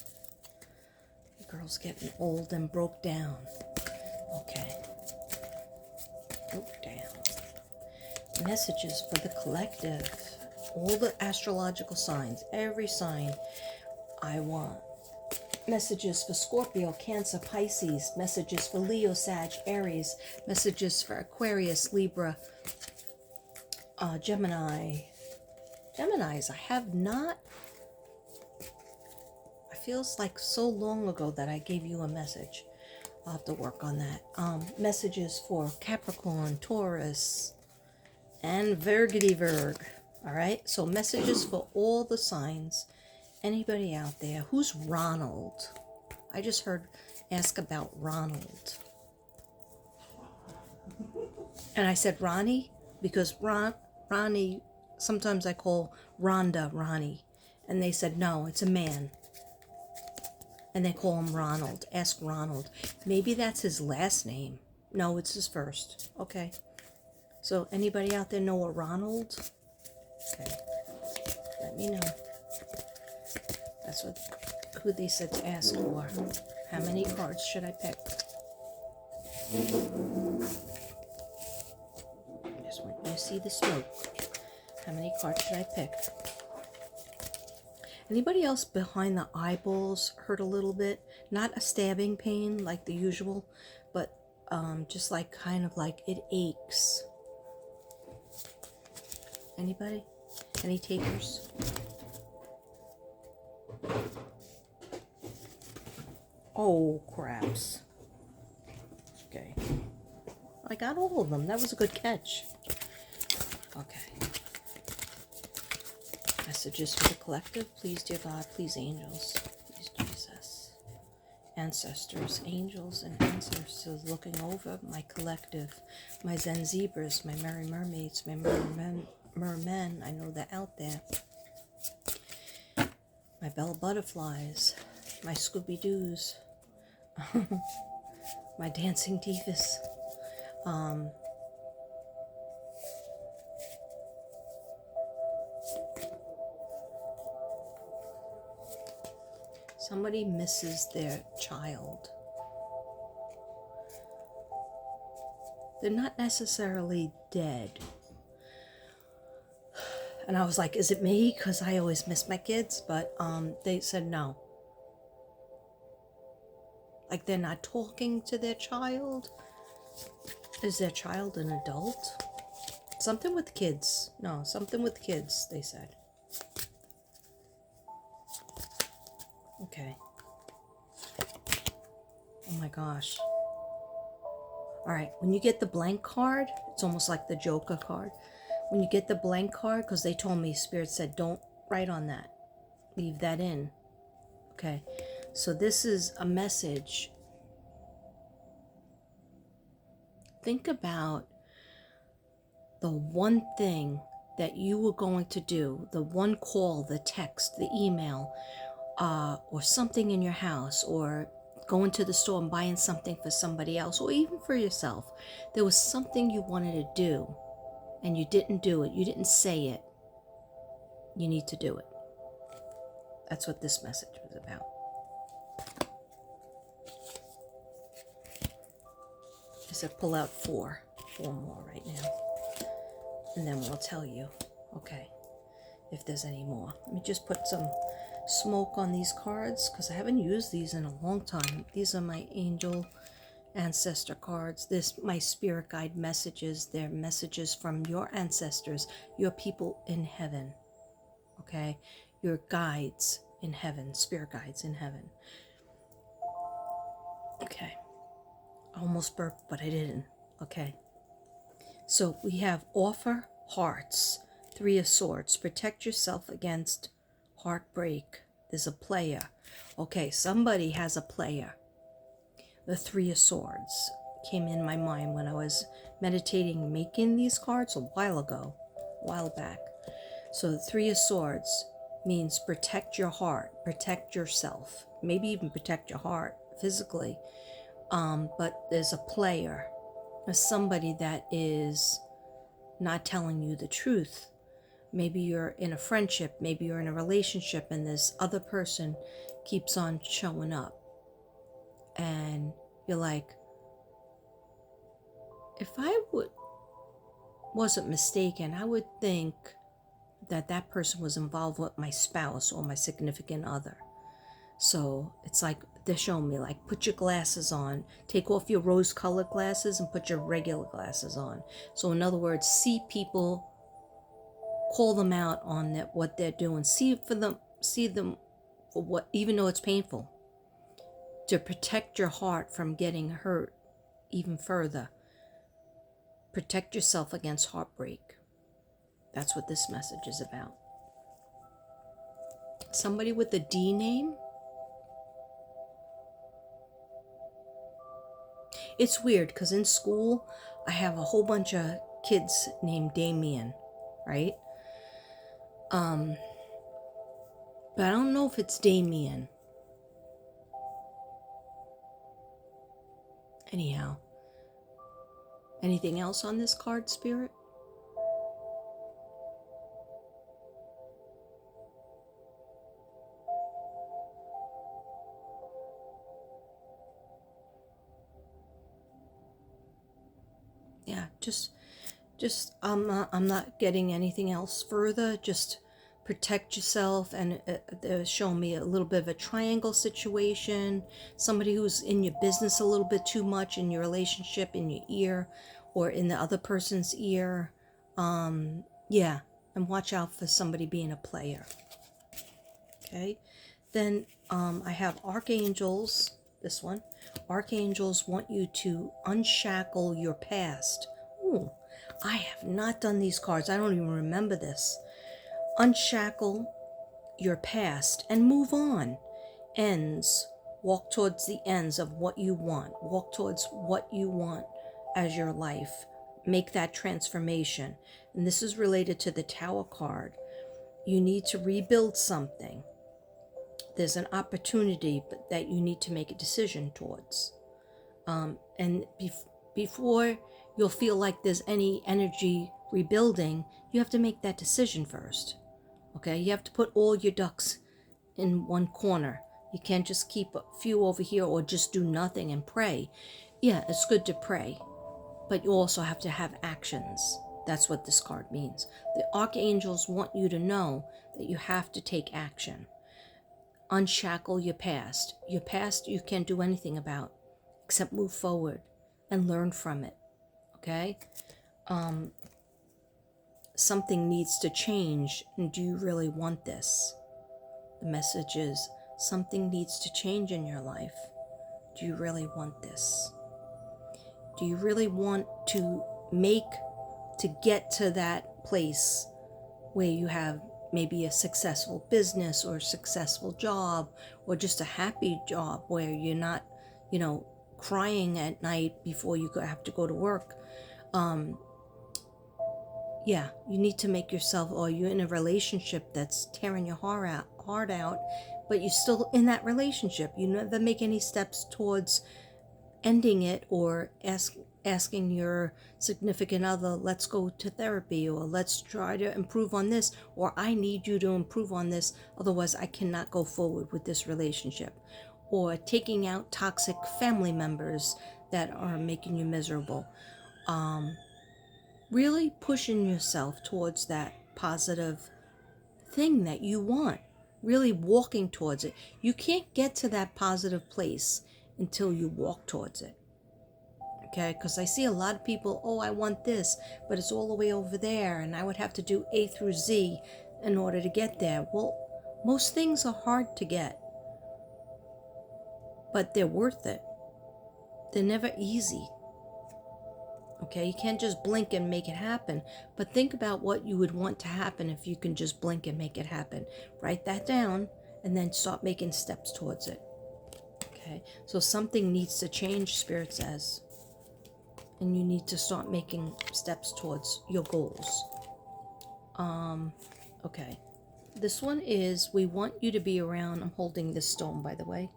Girl's getting old and broke down. Okay. Broke down. Messages for the collective. All the astrological signs. Every sign I want. Messages for Scorpio, Cancer, Pisces. Messages for Leo, Sag, Aries. Messages for Aquarius, Libra, Gemini. Geminis, I have not. It feels like so long ago that I gave you a message. I'll have to work on that. Messages for Capricorn, Taurus, and Virg. All right, so messages for all the signs. Anybody out there? Who's Ronald? I just heard ask about Ronald. And I said Ronnie because Ronnie, sometimes I call Rhonda Ronnie. And they said, no, it's a man. And they call him Ronald. Ask Ronald. Maybe that's his last name. No, it's his first. Okay. So anybody out there know a Ronald? Okay. Let me know. That's who they said to ask for. How many cards should I pick? Just want you to see the smoke. How many cards should I pick? Anybody else behind the eyeballs hurt a little bit? Not a stabbing pain like the usual, but just like kind of like it aches. Anybody? Any takers? Oh, craps. Okay. I got all of them. That was a good catch. Okay. Messages for the collective. Please, dear God. Please, angels. Please, Jesus. Ancestors, angels, and ancestors looking over my collective. My Zen zebras, my merry mermaids, my mermen. I know they're out there. My bell butterflies. My Scooby-Doos. My dancing divas. Somebody misses their child. They're not necessarily dead. And I was like, is it me? Because I always miss my kids. But they said no. Like they're not talking to their child. Is their child an adult? Something with kids. No, something with kids, they said. Okay. Oh my gosh. All right, when you get the blank card, it's almost like the Joker card. When you get the blank card, because they told me, Spirit said, don't write on that. Leave that in. Okay, so this is a message. Think about the one thing that you were going to do, the one call, the text, the email, or something in your house, or going to the store and buying something for somebody else or even for yourself. There was something you wanted to do and you didn't do it. You didn't say it. You need to do it. That's what this message was about. I said pull out four more right now. And then we'll tell you, okay, if there's any more. Let me just put some smoke on these cards because I haven't used these in a long time. These are my angel ancestor cards. This my spirit guide messages. They're messages from your ancestors, your people in heaven. Okay? Your guides in heaven, spirit guides in heaven. Okay. I almost burped, but I didn't. Okay. So we have offer hearts, 3 of swords. Protect yourself against heartbreak. There's a player. Okay, somebody has a player. The 3 of swords came in my mind when I was meditating, making these cards a while back. So the 3 of swords means protect your heart, protect yourself, maybe even protect your heart physically. But there's a player. There's somebody that is not telling you the truth. Maybe you're in a friendship, maybe you're in a relationship, and this other person keeps on showing up. And you're like, if I wasn't mistaken, I would think that that person was involved with my spouse or my significant other. So it's like they're showing me, like, put your glasses on, take off your rose-colored glasses and put your regular glasses on. So in other words, see people, call them out on what they're doing, see them for what, even though it's painful, to protect your heart from getting hurt even further. Protect yourself against heartbreak. That's what this message is about. Somebody with a D name. It's weird because in school I have a whole bunch of kids named Damien, right? But I don't know if it's Damien. Anyhow, anything else on this card, Spirit? Yeah, just I'm not getting anything else further. Just protect yourself. And they're showing me a little bit of a triangle situation. Somebody who's in your business a little bit too much, in your relationship, in your ear, or in the other person's ear. Yeah, and watch out for somebody being a player. Okay, then I have Archangels. This one. Archangels want you to unshackle your past. Ooh, I have not done these cards. I don't even remember this. Unshackle your past and move on. Ends. Walk towards the ends of what you want. Walk towards what you want as your life. Make that transformation. And this is related to the Tower card. You need to rebuild something. There's an opportunity that you need to make a decision towards. And before you'll feel like there's any energy rebuilding, you have to make that decision first. Okay? You have to put all your ducks in one corner. You can't just keep a few over here or just do nothing and pray. Yeah, it's good to pray, but you also have to have actions. That's what this card means. The Archangels want you to know that you have to take action. Unshackle your past. Your past you can't do anything about except move forward and learn from it. Okay? Something needs to change. And do you really want this? The message is something needs to change in your life. Do you really want this? Do you really want to get to that place where you have maybe a successful business or a successful job or just a happy job where you're not, crying at night before you have to go to work? Yeah, you need to make yourself, or you're in a relationship that's tearing your heart out, but but you're still in that relationship. You never make any steps towards ending it, or asking your significant other, let's go to therapy, or let's try to improve on this, or I need you to improve on this, otherwise I cannot go forward with this relationship. Or taking out toxic family members that are making you miserable. Really pushing yourself towards that positive thing that you want. Really walking towards it. You can't get to that positive place until you walk towards it. Okay, because I see a lot of people, oh, I want this, but it's all the way over there, and I would have to do A through Z in order to get there. Well, most things are hard to get, but they're worth it. They're never easy. Okay, you can't just blink and make it happen, but think about what you would want to happen if you can just blink and make it happen. Write that down and then start making steps towards it. Okay, so something needs to change, Spirit says, and you need to start making steps towards your goals. Okay, this one is, we want you to be around. I'm holding this stone, by the way.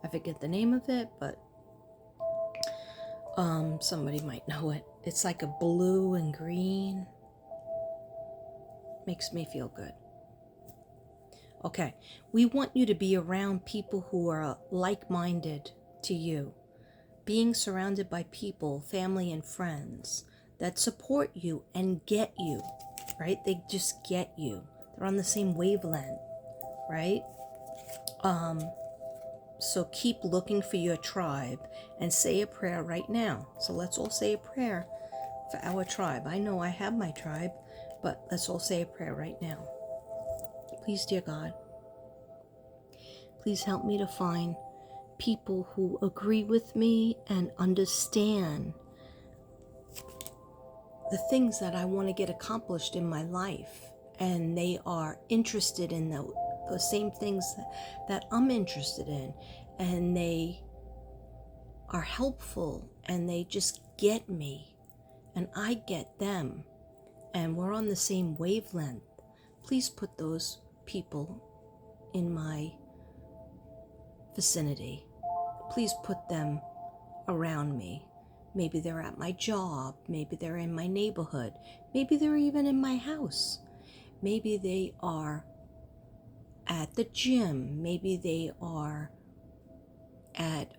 I forget the name of it, but somebody might know it. It's like a blue and green. Makes me feel good. Okay, we want you to be around people who are like-minded to you. Being surrounded by people, family and friends that support you and get you, right? They just get you. They're on the same wavelength, right? So keep looking for your tribe and say a prayer right now. So let's all say a prayer for our tribe. I know I have my tribe, but let's all say a prayer right now. Please, dear God, please help me to find people who agree with me and understand the things that I want to get accomplished in my life, and they are interested in the same things that I'm interested in, and they are helpful, and they just get me, and I get them, and we're on the same wavelength. Please put those people in my vicinity. Please put them around me. Maybe they're at my job. Maybe they're in my neighborhood. Maybe they're even in my house. Maybe they are at the gym. Maybe they are at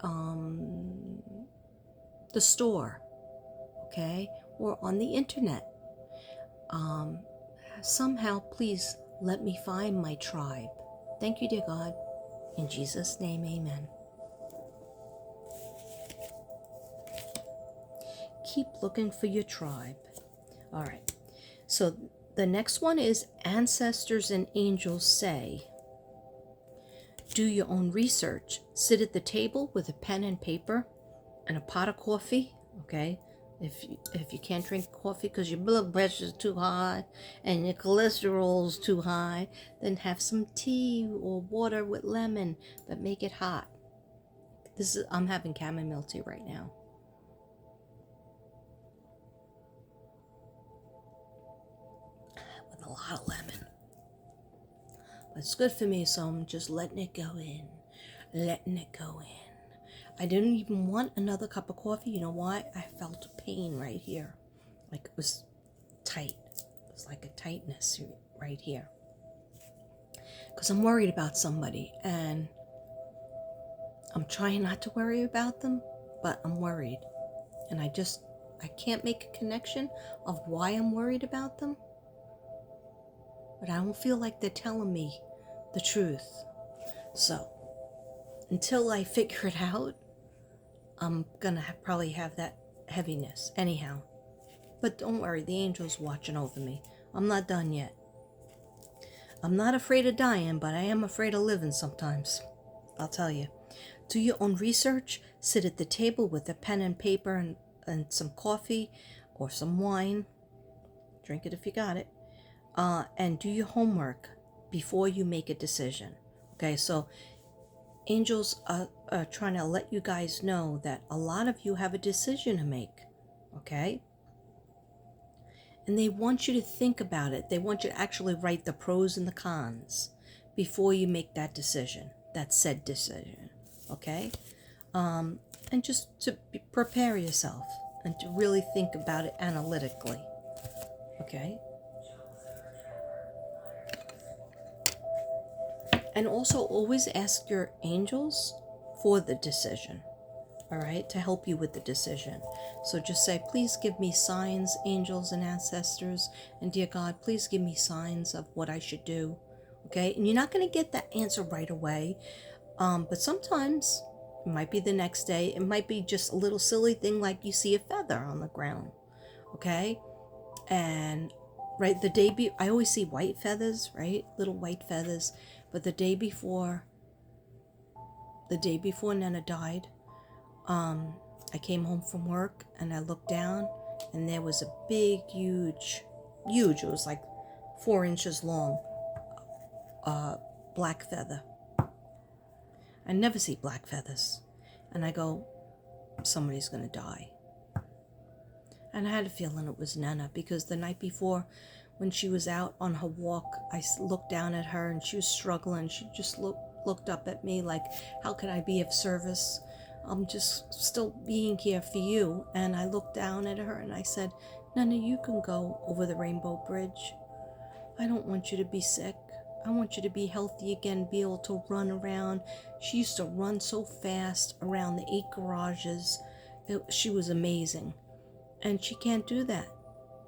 the store, okay? Or on the internet. Somehow, please let me find my tribe. Thank you, dear God. In Jesus' name, amen. Keep looking for your tribe. All right. So the next one is Ancestors and Angels say. Do your own research. Sit at the table with a pen and paper and a pot of coffee. Okay. If you can't drink coffee because your blood pressure is too high and your cholesterol is too high, then have some tea or water with lemon, but make it hot. I'm having chamomile tea right now. With a lot of lemon. But it's good for me, so I'm just letting it go in. Letting it go in. I didn't even want another cup of coffee. You know why? I felt a pain right here. Like it was tight. It was like a tightness right here. Because I'm worried about somebody. And I'm trying not to worry about them. But I'm worried. And I can't make a connection of why I'm worried about them. But I don't feel like they're telling me the truth. So, until I figure it out, I'm gonna probably have that heaviness anyhow. But don't worry, the angel's watching over me. I'm not done yet. I'm not afraid of dying, but I am afraid of living sometimes. I'll tell you. Do your own research. Sit at the table with a pen and paper and some coffee or some wine. Drink it if you got it. And do your homework before you make a decision. Okay, so angels are trying to let you guys know that a lot of you have a decision to make, okay? And they want you to think about it. They want you to actually write the pros and the cons before you make that decision, that said decision, okay? And just to prepare yourself and to really think about it analytically, okay? And also always ask your angels for the decision, all right, to help you with the decision. So just say, please give me signs, angels and ancestors, and dear God, please give me signs of what I should do, okay? And you're not going to get that answer right away, but sometimes it might be the next day. It might be just a little silly thing like you see a feather on the ground, okay? And right, I always see white feathers, right? Little white feathers. But the day before Nana died, I came home from work and I looked down and there was a big, huge, it was like 4 inches long, black feather. I never see black feathers. And I go, somebody's going to die. And I had a feeling it was Nana, because the night before when she was out on her walk, I looked down at her and she was struggling. She just looked up at me like, how can I be of service? I'm just still being here for you. And I looked down at her and I said, Nana, you can go over the Rainbow Bridge. I don't want you to be sick. I want you to be healthy again, be able to run around. She used to run so fast around the 8 garages. She was amazing. And she can't do that.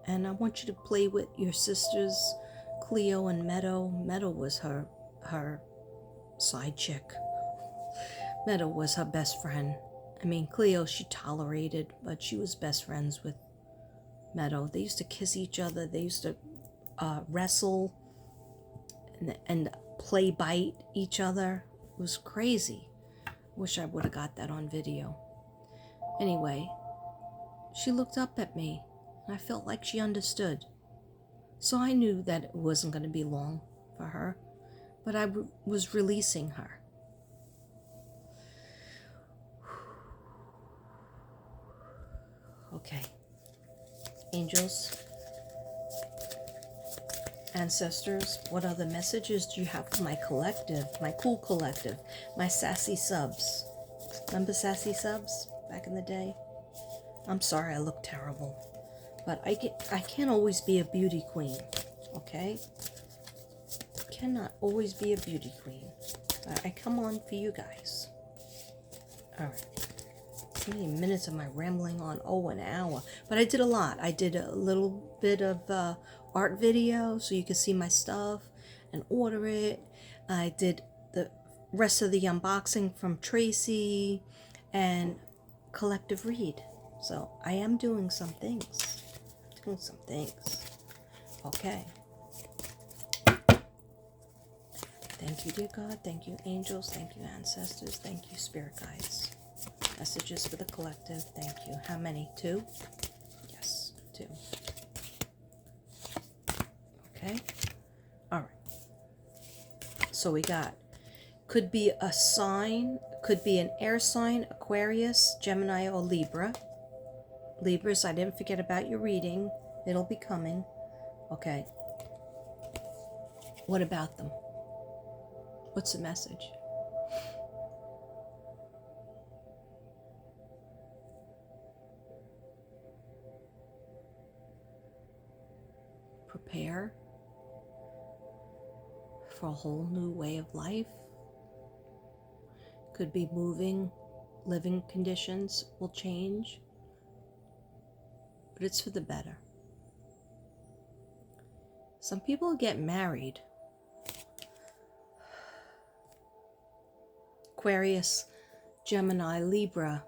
And I want you to play with your sisters, Cleo and Meadow. Meadow was her side chick. Meadow was her best friend. I mean, Cleo she tolerated, but she was best friends with Meadow. They used to kiss each other. They used to wrestle and play bite each other. It was crazy. Wish I would have got that on video. Anyway, she looked up at me and I felt like she understood. So I knew that it wasn't going to be long for her, but I was releasing her. Okay. Angels, ancestors, what other messages do you have for my collective, my cool collective, my sassy subs? Remember sassy subs back in the day? I'm sorry I look terrible, but I can't always be a beauty queen, okay? Cannot always be a beauty queen. I come on for you guys. All right. How many minutes am I rambling on? Oh, an hour. But I did a lot. I did a little bit of art video so you can see my stuff and order it. I did the rest of the unboxing from Tracy and collective read. So I am doing some things. Okay. Thank you, dear God. Thank you, angels. Thank you, ancestors. Thank you, spirit guides. Messages for the collective. Thank you. How many? 2? Yes, 2. Okay. All right. So we got, could be a sign, could be an air sign, Aquarius, Gemini, or Libra. Libras, I didn't forget about your reading. It'll be coming. Okay. What about them? What's the message? Prepare for a whole new way of life. Could be moving, living conditions will change, but it's for the better. Some people get married. Aquarius, Gemini, Libra,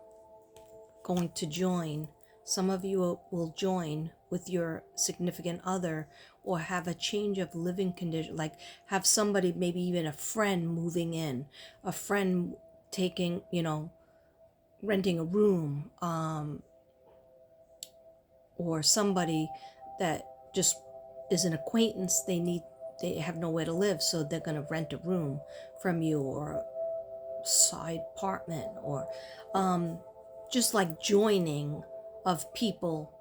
going to join. Some of you will join with your significant other or have a change of living condition, like have somebody, maybe even a friend moving in, a friend taking, renting a room, or somebody that just is an acquaintance, they have nowhere to live, so they're going to rent a room from you, or a side apartment, or just like joining of people,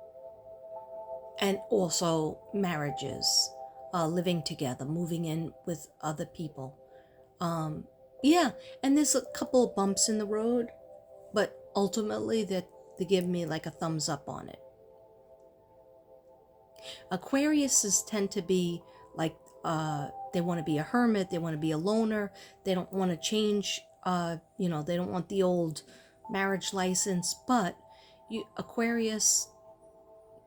and also marriages, living together, moving in with other people. Yeah, and there's a couple of bumps in the road, but ultimately they give me like a thumbs up on it. Aquariuses tend to be like, they want to be a hermit, they want to be a loner, they don't want to change, they don't want the old marriage license, but Aquarius,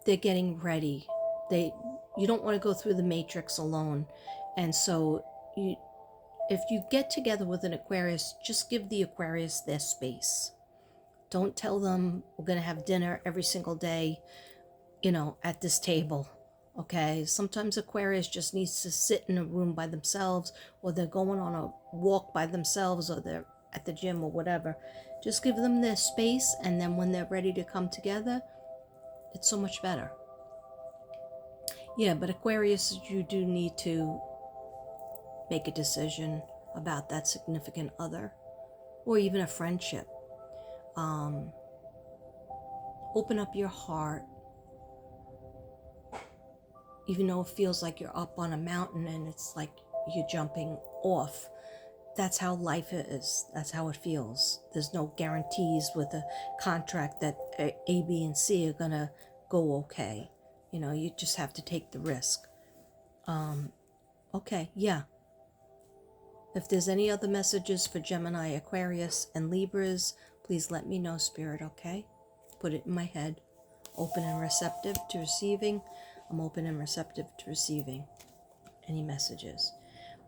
they're getting ready. You don't want to go through the matrix alone. And so if you get together with an Aquarius, just give the Aquarius their space. Don't tell them we're going to have dinner every single day, at this table. Okay, sometimes Aquarius just needs to sit in a room by themselves, or they're going on a walk by themselves, or they're at the gym or whatever. Just give them their space, and then when they're ready to come together, it's so much better. Yeah, but Aquarius, you do need to make a decision about that significant other, or even a friendship. Open up your heart. Even though it feels like you're up on a mountain and it's like you're jumping off, that's how life is. That's how it feels. There's no guarantees with a contract that A, B, and C are gonna go okay. You just have to take the risk. Okay, yeah. If there's any other messages for Gemini, Aquarius, and Libras, please let me know, Spirit, okay? Put it in my head. Open and receptive to receiving. I'm open and receptive to receiving any messages.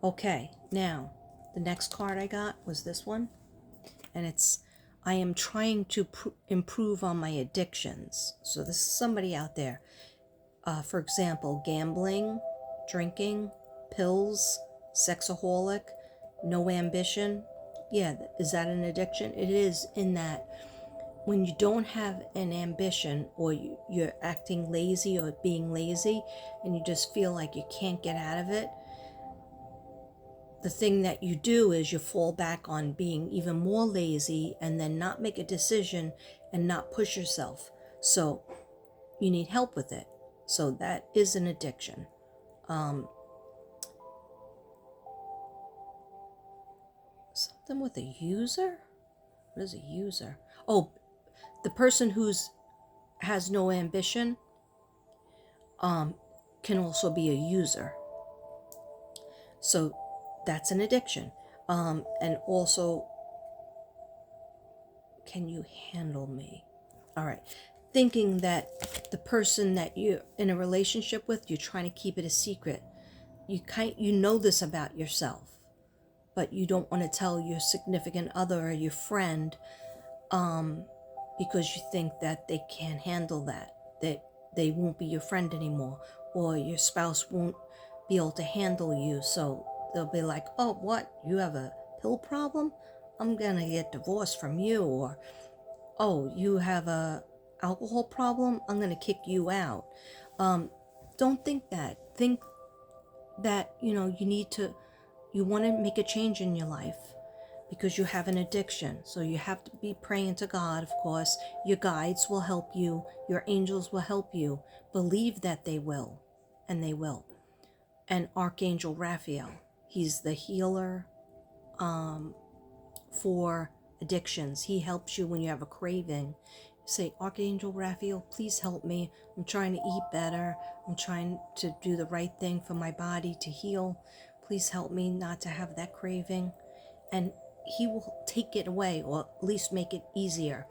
Okay, now, the next card I got was this one. And it's, I am trying to improve on my addictions. So this is somebody out there. For example, gambling, drinking, pills, sexaholic, no ambition. Yeah, is that an addiction? It is, in that when you don't have an ambition, or you're acting lazy or being lazy, and you just feel like you can't get out of it, the thing that you do is you fall back on being even more lazy, and then not make a decision and not push yourself. So you need help with it. So that is an addiction. Something with a user? What is a user? Oh, the person has no ambition can also be a user. So that's an addiction. And also, can you handle me? All right. Thinking that the person that you're in a relationship with, you're trying to keep it a secret. You know this about yourself, but you don't want to tell your significant other or your friend, because you think that they can't handle that they won't be your friend anymore, or your spouse won't be able to handle you. So they'll be like, oh, what? You have a pill problem? I'm gonna get divorced from you. Or, oh, you have a alcohol problem? I'm gonna kick you out. Don't think that. Think that, you want to make a change in your life because you have an addiction. So you have to be praying to God, of course. Your guides will help you. Your angels will help you. Believe that they will, and they will. And Archangel Raphael, he's the healer for addictions. He helps you when you have a craving. Say, Archangel Raphael, please help me. I'm trying to eat better. I'm trying to do the right thing for my body to heal. Please help me not to have that craving. And he will take it away, or at least make it easier.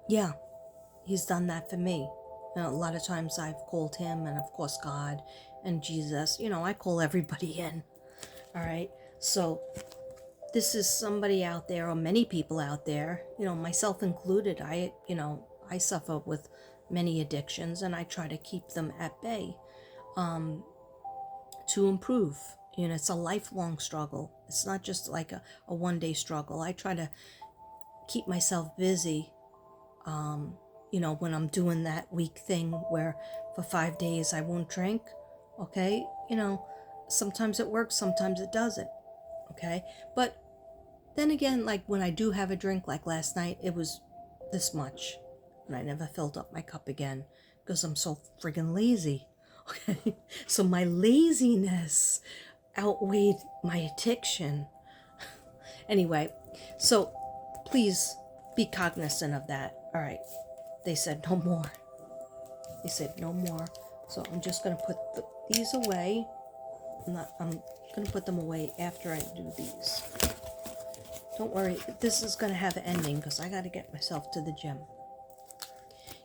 Yeah, he's done that for me. A lot of times I've called him, and of course God and Jesus. I call everybody in. All right. So this is somebody out there, or many people out there, myself included. I suffer with many addictions, and I try to keep them at bay to improve. It's a lifelong struggle. It's not just like a one-day struggle. I try to keep myself busy, when I'm doing that week thing where for 5 days I won't drink. Okay, sometimes it works, sometimes it doesn't. Okay, but then again, like when I do have a drink, like last night, it was this much, and I never filled up my cup again because I'm so friggin' lazy. Okay, so my laziness outweighed my addiction. Anyway, so please be cognizant of that. All right. They said no more. They said no more. So I'm just going to put these away. I'm going to put them away after I do these. Don't worry. This is going to have an ending because I got to get myself to the gym.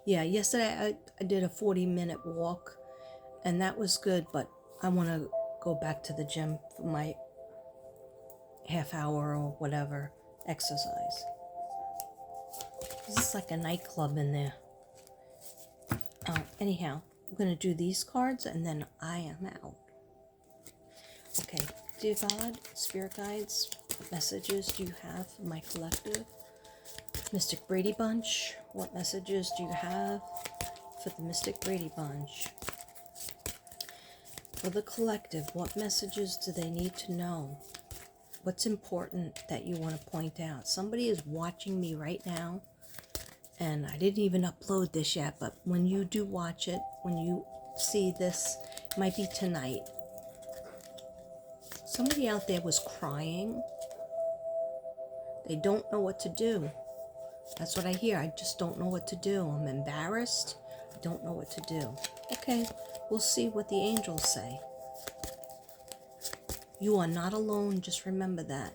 Yeah, yesterday I did a 40-minute walk, and that was good, but I want to go back to the gym for my half hour or whatever exercise. This is like a nightclub in there. Anyhow, I'm going to do these cards, and then I am out. Okay, dear God, Spirit Guides, what messages do you have for my collective? Mystic Brady Bunch, what messages do you have for the Mystic Brady Bunch? For the collective, what messages do they need to know? What's important that you want to point out? Somebody is watching me right now, and I didn't even upload this yet, but when you do watch it, when you see this, it might be tonight. Somebody out there was crying. They don't know what to do. That's what I hear. I just don't know what to do. I'm embarrassed. I don't know what to do. Okay, we'll see what the angels say. You are not alone. Just remember that.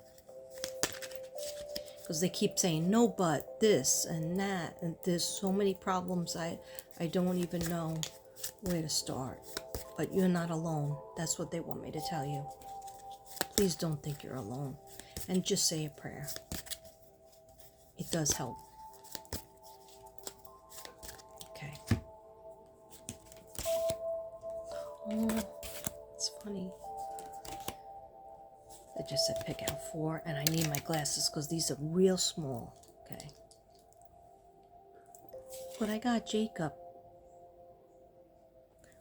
Because they keep saying, no, but this and that. And there's so many problems. I don't even know where to start. But you're not alone. That's what they want me to tell you. Please don't think you're alone. And just say a prayer. It does help. Okay. Oh, it's funny. I just said pick out 4, and I need my glasses because these are real small. Okay. But I got Jacob.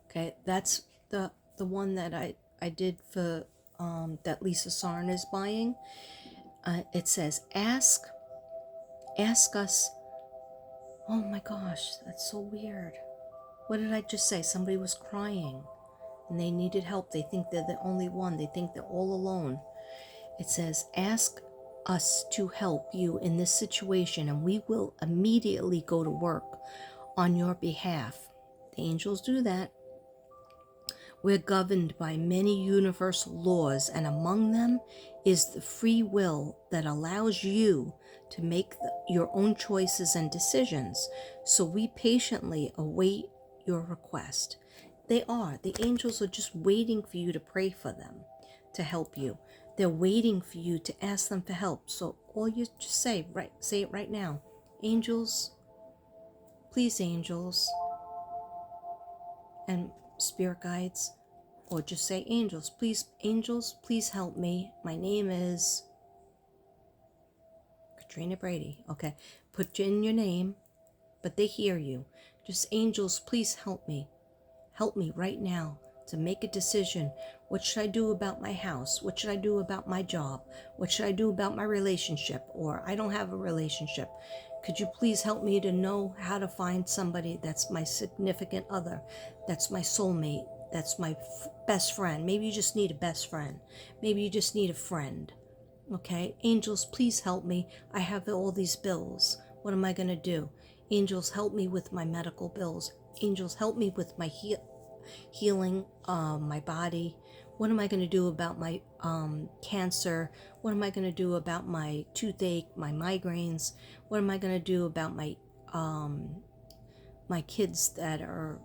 Okay, that's the one that I did for that Lisa Sarn is buying. It says ask us. Oh my gosh, that's so weird. What did I just say? Somebody was crying and they needed help. They think they're the only one. They think they're all alone. It says, ask us to help you in this situation, and we will immediately go to work on your behalf. The angels do that. We're governed by many universal laws, and among them is the free will that allows you to make your own choices and decisions. So we patiently await your request. The angels are just waiting for you to pray for them, to help you. They're waiting for you to ask them for help. So all you just say it right now. Angels, please, angels, and spirit guides, or just say angels, please help me. My name is Katrina Brady. Okay, put in your name, but they hear you. Just angels, please help me. Help me right now to make a decision. What should I do about my house? What should I do about my job? What should I do about my relationship? Or I don't have a relationship. Could you please help me to know how to find somebody that's my significant other, that's my soulmate, that's my best friend? Maybe you just need a best friend. Maybe you just need a friend. Okay? Angels, please help me. I have all these bills. What am I going to do? Angels, help me with my medical bills. Angels, help me with my healing my body. What am I going to do about my cancer? What am I going to do about my toothache, my migraines? What am I going to do about my my kids that are,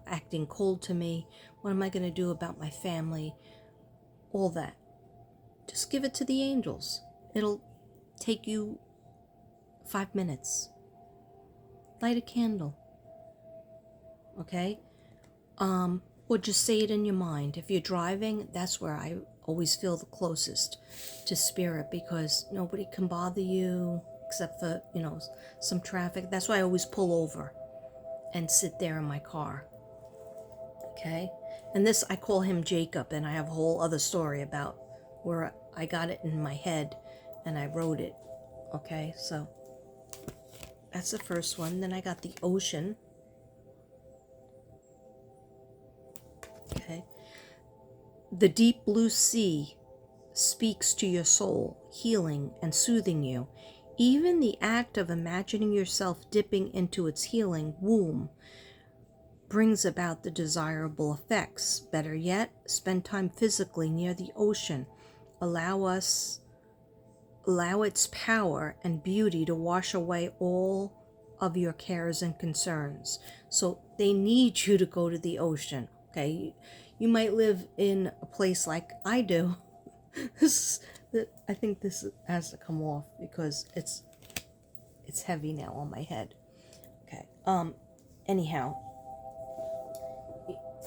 acting cold to me? What am I going to do about my family? All that. Just give it to the angels. It'll take you 5 minutes. Light a candle. Okay? Or just say it in your mind. If you're driving, that's where I always feel the closest to spirit, because nobody can bother you except for, some traffic. That's why I always pull over and sit there in my car. Okay? And this, I call him Jacob, and I have a whole other story about where I got it in my head and I wrote it. Okay? So that's the first one. Then I got the ocean. The deep blue sea speaks to your soul, healing and soothing you. Even the act of imagining yourself dipping into its healing womb brings about the desirable effects. Better yet, spend time physically near the ocean. Allow its power and beauty to wash away all of your cares and concerns. So they need you to go to the ocean, okay? You might live in a place like I do. I think this has to come off because it's heavy now on my head. Okay. Anyhow,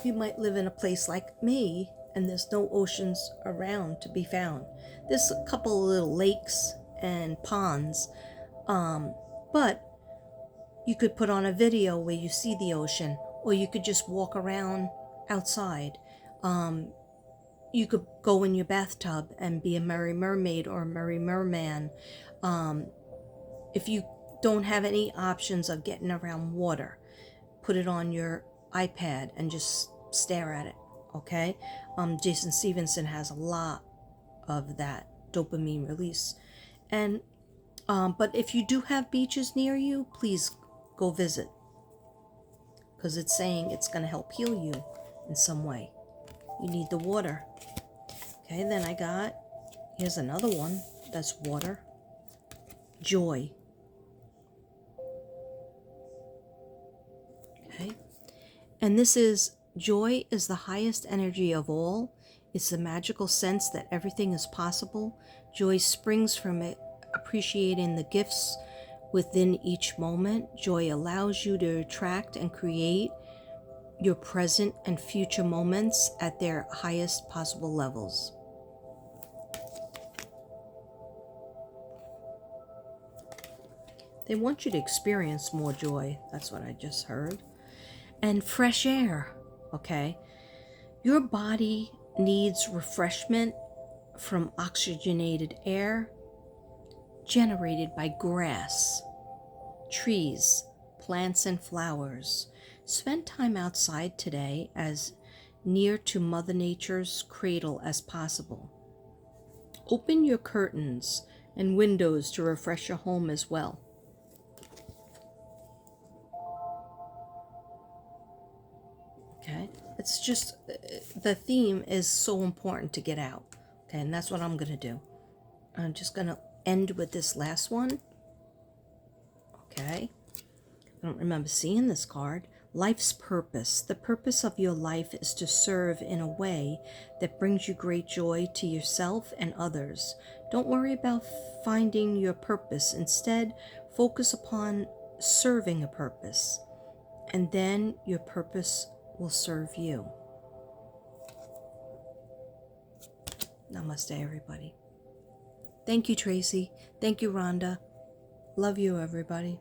you might live in a place like me and there's no oceans around to be found. There's a couple of little lakes and ponds, but you could put on a video where you see the ocean, or you could just walk around outside. You could go in your bathtub and be a merry mermaid or a merry merman. If you don't have any options of getting around water, put it on your iPad and just stare at it, okay? Jason Stevenson has a lot of that dopamine release. And but if you do have beaches near you, please go visit, because it's saying it's going to help heal you in some way. You need the water. Okay, then here's another one that's water. Joy. Okay, and this is, joy is the highest energy of all. It's the magical sense that everything is possible. Joy springs from appreciating the gifts within each moment. Joy allows you to attract and create your present and future moments at their highest possible levels. They want you to experience more joy. That's what I just heard. And fresh air, okay? Your body needs refreshment from oxygenated air generated by grass, trees, plants, and flowers. Spend time outside today, as near to Mother Nature's cradle as possible. Open your curtains and windows to refresh your home as well. Okay, it's just, the theme is so important to get out. Okay, and that's what I'm going to do. I'm just going to end with this last one. Okay, I don't remember seeing this card. Life's purpose. The purpose of your life is to serve in a way that brings you great joy to yourself and others. Don't worry about finding your purpose. Instead, focus upon serving a purpose, and then your purpose will serve you. Namaste, everybody. Thank you, Tracy. Thank you, Rhonda. Love you, everybody.